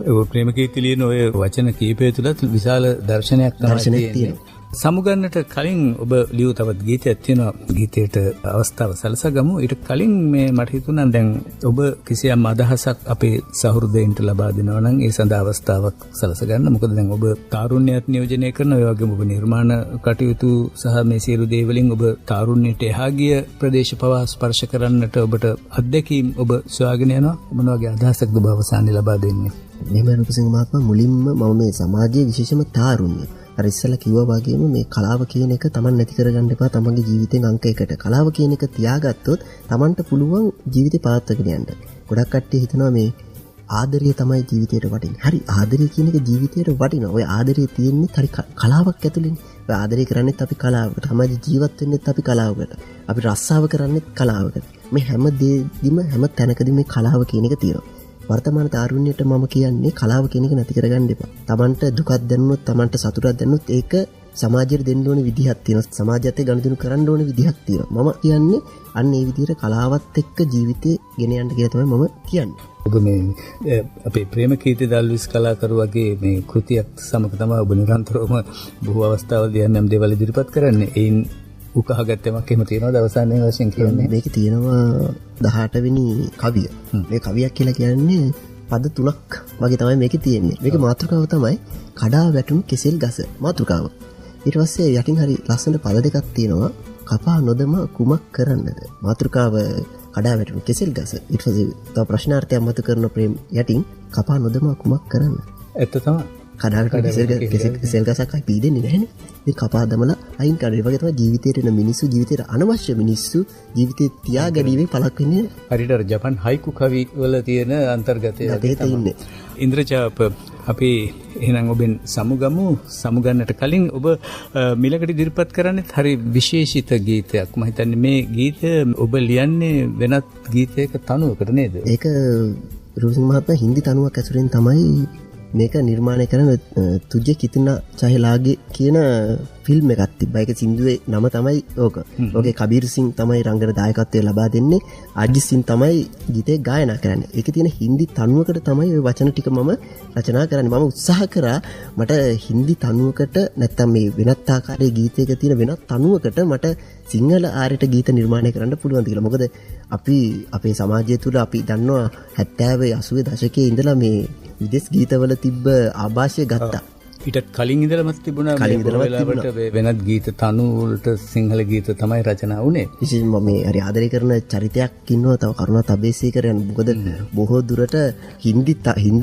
ඔය ප්‍රේමකීර්ති ලියන ඔය වචන කීපය තුලත් විශාල දර්ශනයක් තමයි තියෙන්නේ. සමුගන්නට කලින් ඔබ ලියූ තවත් ගීතයක් තියෙනවා. ගීතයට අවස්ථාව සලසගමු. ඊට කලින් මේ මට හිතුණා දැන් ඔබ කිසියම් අදහසක් අපේ සහෘදයන්ට ලබා දෙනවා නම් ඒ සඳහා අවස්ථාවක් සලසගන්න. මොකද දැන් ඔබ තාරුණ්‍යයක් නියෝජනය කරන ඔය වගේම ඔබ නිර්මාණ කටයුතු සහ මේ සියලු දේ වලින් ඔබ තාරුණ්‍යයට එහා ගිය ප්‍රදේශ පවා ස්පර්ශ කරන්නට ඔබට අත්දැකීම් ඔබ සොයාගෙන යනවා. මොන වගේ අදහසක්ද ඔබ අවසානයේ ලබා දෙන්නේ? මෙහෙම රූපසිංහ මහත්මයා මුලින්ම මම මේ සමාජයේ විශේෂම තාරුණ්‍ය අර ඉස්සලා කිව්වා වගේම මේ කලාව කියන එක Taman නැති කරගන්න එපා. තමන්ගේ ජීවිතෙන් අංක 1ට කලාව කියන එක තියාගත්තොත් Tamanට පුළුවන් ජීවිතේ පවත්වාගෙන යන්න. ගොඩක් කට්ටිය හිතනවා මේ ආදරය තමයි ජීවිතේට වටින්නේ. හරි ආදරය කියන එක ජීවිතේට වටිනවා. ඔය ආදරය තියෙන්නේ හරි කලාවක් ඇතුළේනේ. ඔය ආදරය කරන්නේත් අපි කලාවකට. සමාජ ජීවත් වෙන්නෙත් අපි කලාවකට. අපි රස්සාව කරන්නේත් කලාවකට. මේ හැම දෙයක්ම හැම තැනකදී මේ කලාව කියන එක තියෙනවා. වර්තමාන තාරුණ්‍යයට මම කියන්නේ කලාව කියන එක නැති කරගන්න එපා. Tamanට දුකක් දැනුනොත් Tamanට සතුටක් දැනුනොත් ඒක සමාජයට දෙන්න ඕන විදිහක් තියෙනවා. සමාජයත් එක්ක ගනුදෙනු කරන්න ඕන විදිහක් තියෙනවා. මම කියන්නේ අන්න ඒ විදිහට කලාවත් එක්ක ජීවිතේ ගෙන යන්න කියලා තමයි මම කියන්නේ. ඔබ මේ අපේ ප්‍රේමකීර්ති දල්විස් කලාකරු වගේ මේ කෘතියක් සමග තමයි ඔබ නිරන්තරවම බොහෝ අවස්ථාවලදී යම් දේවල් ඉදිරිපත් කරන්නේ. ඒයින් උකහාගත්තමක් එහෙම තියෙනවද අවසානයේ වශයෙන් කියන්නේ? මේකේ තියෙනවා 18 වෙනි කවිය. මේ කවියක් කියලා කියන්නේ පද 3ක් වගේ තමයි මේකේ තියෙන්නේ. මේකේ මාතෘකාව තමයි කඩා වැටුණු කෙසෙල් ගස මාතෘකාව. ඊට පස්සේ යටින් හරි ලස්සන පද දෙකක් තියෙනවා. කපා නොදම කුමක් කරන්නද? මාතෘකාව කඩා වැටුණු කෙසෙල් ගස. ඊට පස්සේ තව ප්‍රශ්නාර්ථයක් මත කරන ප්‍රේම යටින් කපා නොදම කුමක් කරන්න? ඇත්ත තමයි. කඩාවට කෙසෙල් ගසක් අයි පීදෙන්නේ නැහැනේ. මේ කපා දමලා අයින් කරන. ඒ වගේ තමයි ජීවිතේට එන මිනිස්සු ජීවිතේට අනවශ්‍ය මිනිස්සු ජීවිතේ තියාගැනීමේ පළක් වෙන්නේ. හරියට අර ජපන් හයිකු කවි වල තියෙන අන්තර්ගතය ඉන්නේ. ඉන්ද්‍රජාප අපි එහෙනම් ඔබෙන් සමුගන්නට කලින් ඔබ මිලකට ඉදිරිපත් කරන්නේ හරි විශේෂිත ගීතයක්. මම හිතන්නේ මේ ගීතය ඔබ ලියන්නේ වෙනත් ගීතයක තනුවකට නේද? ඒක රූපසිංහ මහත්මයා හින්දි තනුවක් ඇසුරෙන් තමයි මේක නිර්මාණය කරන තුජ්ජේ කිතුනා චහලාගේ කියන ෆිල්ම් එකක් තිබ්බා. ඒක සින්දුවේ නම තමයි ඕක. ඕකේ කබීර් සිං තමයි රංගන දායකත්වය ලබා දෙන්නේ. අජිත් සිං තමයි ගීතේ ගායනා කරන්නේ. ඒකේ තියෙන හින්දි තනුවකට තමයි ওই වචන ටික මම රචනා කරන්නේ. මම උත්සාහ කරා මට හින්දි තනුවකට නැත්තම් මේ වෙනත් ආකාරයේ ගීතයක තියෙන වෙනත් තනුවකට මට සිංහල ආරයට ගීත නිර්මාණය කරන්න පුළුවන් කියලා. මොකද අපි අපේ සමාජය තුළ අපි දන්නවා 70 80 දශකයේ ඉඳලා මේ විදේශ ගීතවල තිබ්බ ආభాෂය ගත්තා. ඊටත් කලින් ඉඳලමත් තිබුණා මේ වෙලාවට වෙනත් ගීත තනු වලට සිංහල ගීත තමයි රචනා වුනේ. විශේෂයෙන්ම මේ හරි ආදරය කරන චරිතයක් ඉන්නවා තව කරුණා තබේසේකරයන්. මොකද බොහෝ දුරට හින්දි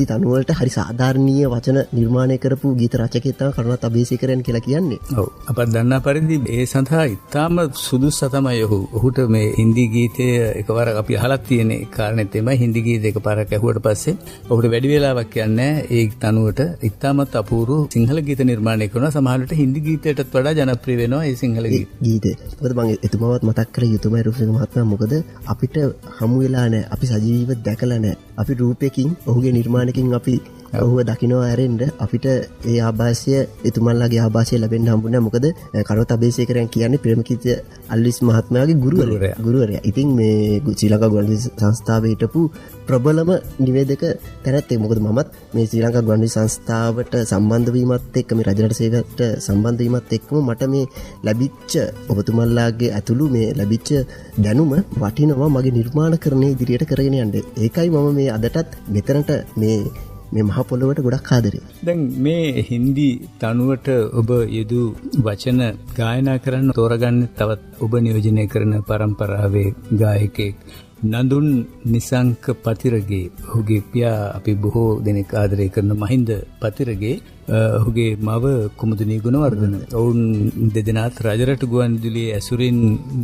තනු වලට හරි සාධාරණීය වචන නිර්මාණය කරපු ගීත රචකයෙක් තමයි කරුණා තබේසේකරයන් කියලා කියන්නේ. ඔව්. අපත් දන්නා පරිදි ඒ සඳහා ඉතාම සුදුස්ස තමයි ඔහුට මේ හින්දි ගීතය එකවර අපි අහලා තියෙන කාරණේ තමයි හින්දි ගීත එකපාරක් ඇහුවට පස්සේ ඔහුට වැඩි වෙලාවක් යන්නේ ඒ තනුවට ඉතාමත් අපූර්ව සිංහල ගීත නිර්මාණය කරනවා. සමහරවිට හින්දි ගීතයටත් වඩා ජනප්‍රිය වෙනවා ඒ සිංහල ගීත. මොකද මම එතුමාවත් මතක් කර යුතුමයි රූපසිංහ මහත්මයා. මොකද අපිට හමු වෙලා නැහැ. අපි සජීවීව දැකලා නැහැ. අපි රූපයකින් ඔහුගේ නිර්මාණයකින් අපි ඔහුව දකිනවා ඇරෙන්න අපිට ඒ ආభాෂය එතුමන්ලාගේ ආభాෂය ලැබෙන්න හම්බුනේ. මොකද කරුණා තබේසේකරයන් කියන්නේ ප්‍රේමකීර්ති අල්විස් මහත්මයාගේ ගුරුවරයා. ඉතින් මේ ශ්‍රී ලංකා ගුවන්විදුලි සංස්ථාවේ හිටපු ප්‍රබලම නිවේදක තැනැත්තෙක්. මොකද මමත් මේ ශ්‍රී ලංකා ගුවන්විදුලි සංස්ථාවට සම්බන්ධ වීමත් එක්ක මේ රජරට සේවයට සම්බන්ධ වීමත් එක්කම මට මේ ලැබිච්ච ඔබතුමන්ලාගේ ඇතුළු මේ ලැබිච්ච දැනුම වටිනවා මගේ නිර්මාණකරණය ඉදිරියට කරගෙන යන්න. ඒකයි මම මේ අදටත් මෙතනට මේ මහ පොළොවට ගොඩක් ආදරේ. දැන් මේ හින්දි තනුවට ඔබ යෙදු වචන ගායනා කරන්න තෝරගන්න තවත් ඔබ නියෝජනය කරන පරම්පරාවේ ගායකයෙක් නඳුන් නිසංක පතිරගේ. ඔහුගේ පියා අපි බොහෝ දෙනෙක් ආදරය කරන මහින්ද පතිරගේ ඔහුගේ මව කුමුදුනී ගුණවර්ධන. ඔවුන් දෙදෙනාත් රජරට ගුවන්විදුලියේ ඇසුරින්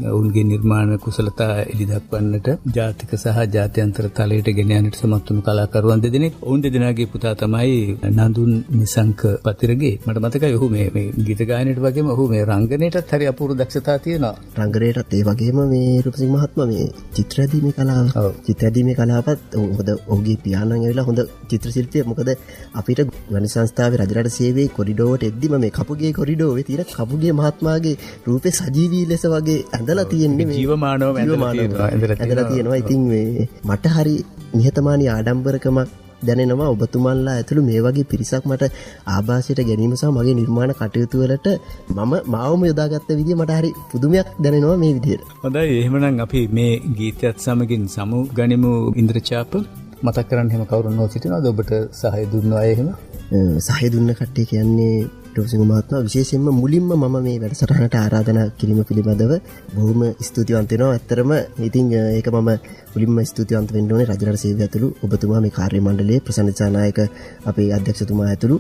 ඔවුන්ගේ නිර්මාණ කුසලතා එළි දක්වන්නට ජාතික සහ ජාත්‍යන්තර තලයට ගෙන යන්නට සමත් වුණු කලාකරුවන් දෙදෙනෙක්. ඔවුන් දෙදෙනාගේ පුතා තමයි නඳුන් නිසංක පතිරගේ. මට මතකයි ඔහු මේ ගීත ගායනයට වගේම ඔහු මේ රංගනයටත් හරි අපූර්ව දක්ෂතා තියෙනවා. රංගනයටත් ඒ වගේම මේ රූපසිංහ මහත්මයා මේ චිත්‍රයේදී කලාව. චිත්‍රයේදී කලාවත් හොඳ ඔහුගේ පියාණන් ඇවිල්ලා හොඳ චිත්‍ර ශිල්පියෙක්. මොකද අපිට ගුවන්විදුලි සංස්ථාවේ රජරට සේවයේ කොරිඩෝවට එද්දිම මේ කපුගේ කොරිඩෝවේ තියෙන කපුගේ මහත්මයාගේ රූපේ සජීවී ලෙස වගේ ඇඳලා තියෙන්නේ මේ ජීවමානව ඇඳලා තියෙනවා. ඉතින් මේ මට හරි නිහතමානී ආඩම්බරකමක් දැනෙනවා ඔබතුමන්ලා ඇතුළු මේ වගේ පිරිසක් මට ආభాසයට ගැනීම සහ මගේ නිර්මාණ කටයුතු වලට මාවම යොදාගත්ත විදිය මට හරි පුදුමයක් දැනෙනවා මේ විදියට. හොඳයි එහෙමනම් අපි මේ ගීතයත් සමගින් සමු ගනිමු ඉන්ද්‍රචාප. මතක් කරන්න එහෙම කවුරුන් හෝ සිටිනවද ඔබට සහාය දුන්න අය එහෙම? සහාය දුන්න කට්ටිය කියන්නේ ඩොසිංහ මහත්මයා විශේෂයෙන්ම මුලින්ම මම මේ වැඩසටහනට ආරාධනා කිරීම පිළිබඳව බොහොම ස්තුතිවන්ත වෙනවා. ඇත්තරම ඉතින් ඒක මම මුලින්ම ස්තුතිවන්ත වෙන්න ඕනේ රජරට සේවය ඇතුළු ඔබතුමා මේ කාර්ය මණ්ඩලයේ ප්‍රසන්න දිසානායක අපේ අධ්‍යක්ෂතුමා ඇතුළු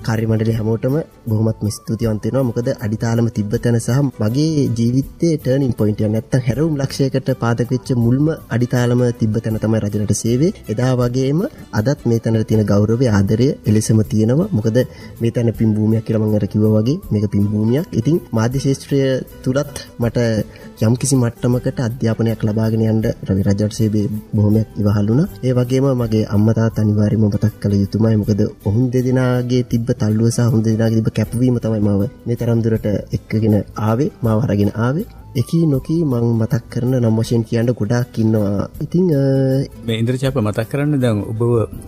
කාර්ය මණ්ඩලයේ හැමෝටම බොහොමත්ම ස්තුතිවන්ත වෙනවා. මොකද අඩිතාලම තිබ්බ තැන සහ මගේ ජීවිතයේ ටර්නින් පොයින්ට් එක නැත්තම් හැරවුම් ලක්ෂයකට පාදක වෙච්ච මුල්ම අඩිතාලම තිබ්බ තැන තමයි රජරට සේවය. එදා වගේම අදත් මේ තැනට තියෙන ගෞරවය ආදරය එලෙසම තියෙනවා. මොකද මේ තැන පින් භූමියක් කියලා මම අර කිව්වා වගේ මේක පින් භූමියක්. ඉතින් මාධ්‍ය ශාස්ත්‍රය තුලත් මට යම්කිසි මට්ටමකට අධ්‍යාපනයක් ලබාගෙන යන්න රජරට සේවයේ බොහොමයක් ඉවහල් වුණා. ඒ වගේම මගේ අම්මා තාත්තා අනිවාර්යයෙන්ම මතක් කළ යුතුමයි. මොකද ඔවුන් දෙදෙනාගේ තිබ්බ තල්ලුව සහ ඔවුන් දෙදෙනාගේ තිබ්බ කැපවීම තමයි මම මේ තරම් දුරට එක්කගෙන ආවේ, මාව අරගෙන ආවේ. එකී නොකී මං මතක් කරන නම් වශයෙන් කියන්න ගොඩාක් ඉන්නවා. ඉතින් මේ ඉන්ද්‍රචාප මතක් කරන්න දැන් ඔබව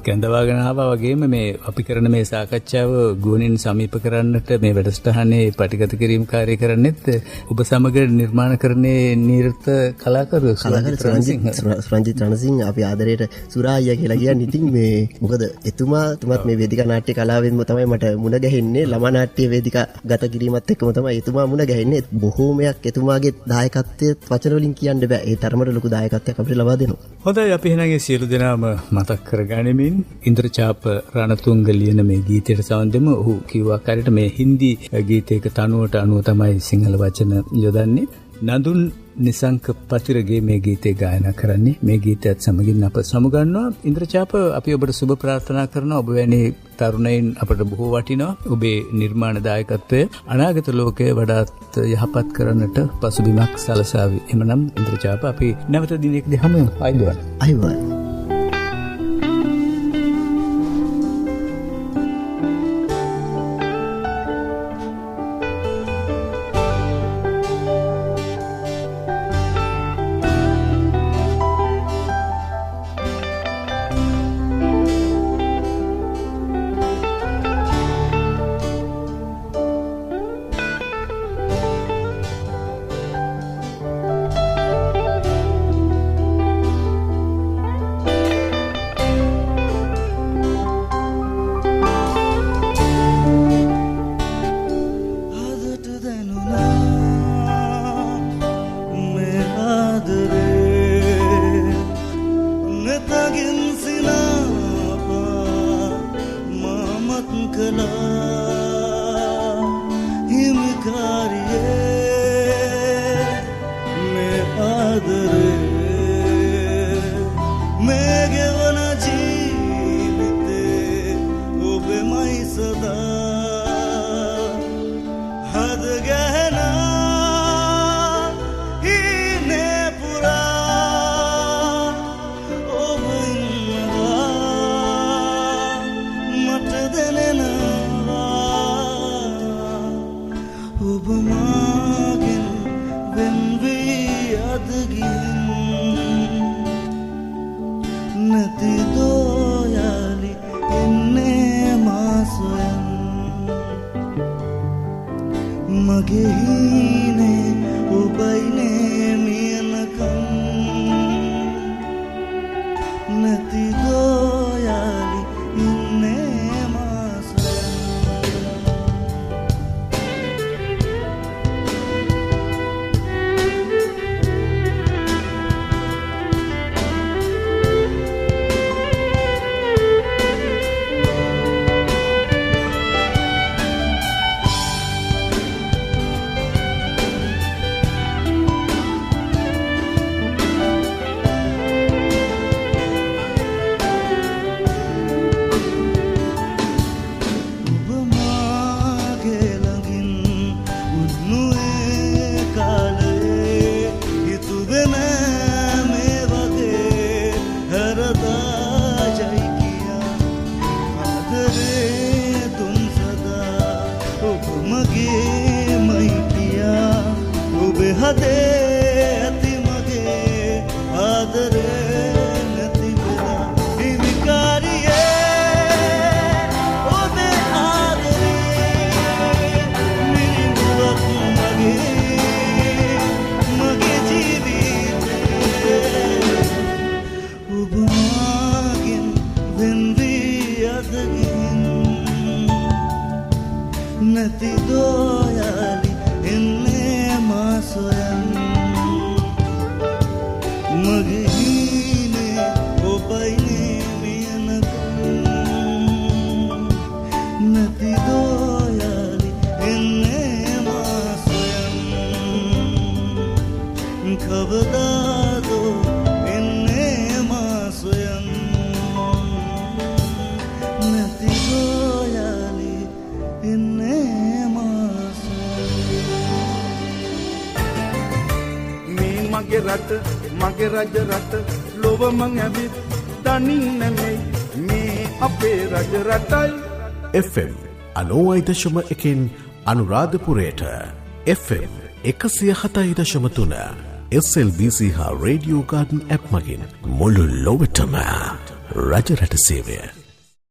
කැඳවාගෙන ආවා වගේම මේ අපි කරන මේ සාකච්ඡාව ගුවනින් සමීප කරන්නට මේ වැඩසටහනේ පටිගත කිරීම කාර්යය කරන්නෙත් ඔබ සමග නිර්මාණකරණයේ නිරත කලාකරු රංජිත් රණසිංහ අපි ආදරයට සුරායියා කියලා කියන්නේ. ඉතින් මේ මොකද එතුමාත් මේ වේදිකා නාට්‍ය කලාවෙන්ම තමයි මට මුණ ගැහෙන්නේ. ළමා නාට්‍ය වේදිකා ගත කිරීමත් එක්කම තමයි එතුමා මුණ ගැහෙන්නේ. බොහෝමයක් එතුමාගේ දායකත්වයේ වචන වලින් කියන්න බෑ. ඒ තරමට ලොකු දායකත්වයක් අපිට ලබා දෙනවා. හොඳයි අපි එහෙනම් සියලු දෙනාම මතක් කරගනිමින් ඉන්ද්‍රචාප රණතුංග ලියන මේ ගීතයට සවන් දෙමු. ඔහු කිව්වා කාරයට මේ හින්දි ගීතයක තනුවට අනුව තමයි සිංහල වචන යොදන්නේ. නඳුන් නිසංක පතිරගේ මේ ගීතය ගායනා කරන්නේ. මේ ගීතයත් සමගින් අප සමුගන්නවා. ඉන්ද්‍රචාප අපි ඔබට සුබ ප්‍රාර්ථනා කරනවා. ඔබ වැනි තරුණයින් අපට බොහෝ වටිනවා. ඔබේ නිර්මාණ දායකත්වය අනාගත ලෝකයේ වඩාත් යහපත් කරන්නට පසුබිමක් සලසාවි. එමනම් ඉන්ද්‍රචාප අපි නැවත දිනයකදී හමු වෙමු. අයිබෝන්. වෙන්වී අද ගිහින් නැති දෝයාලි එන්නේ මා සොයන් මගේ හීනේ ඔබයිනේ මියනකම් නැති දෝයාලි එන්නේ මා සොයන් කවදාදෝ එන්නේ මා සොයන් නැති දෝයාලි එන්නේ මා සොයන් මේ මගේ රට මගේ රජ රට ලොව මං ඇවිත් තනින් නෙමෙයි මේ අපේ රජ රටයි FM 90.1 අනුරාධපුරයට FM 107.3 SLBC හා රේඩියෝ ගාඩන් ඇප් මගින් මුළු ලොවටම රජරට සේවය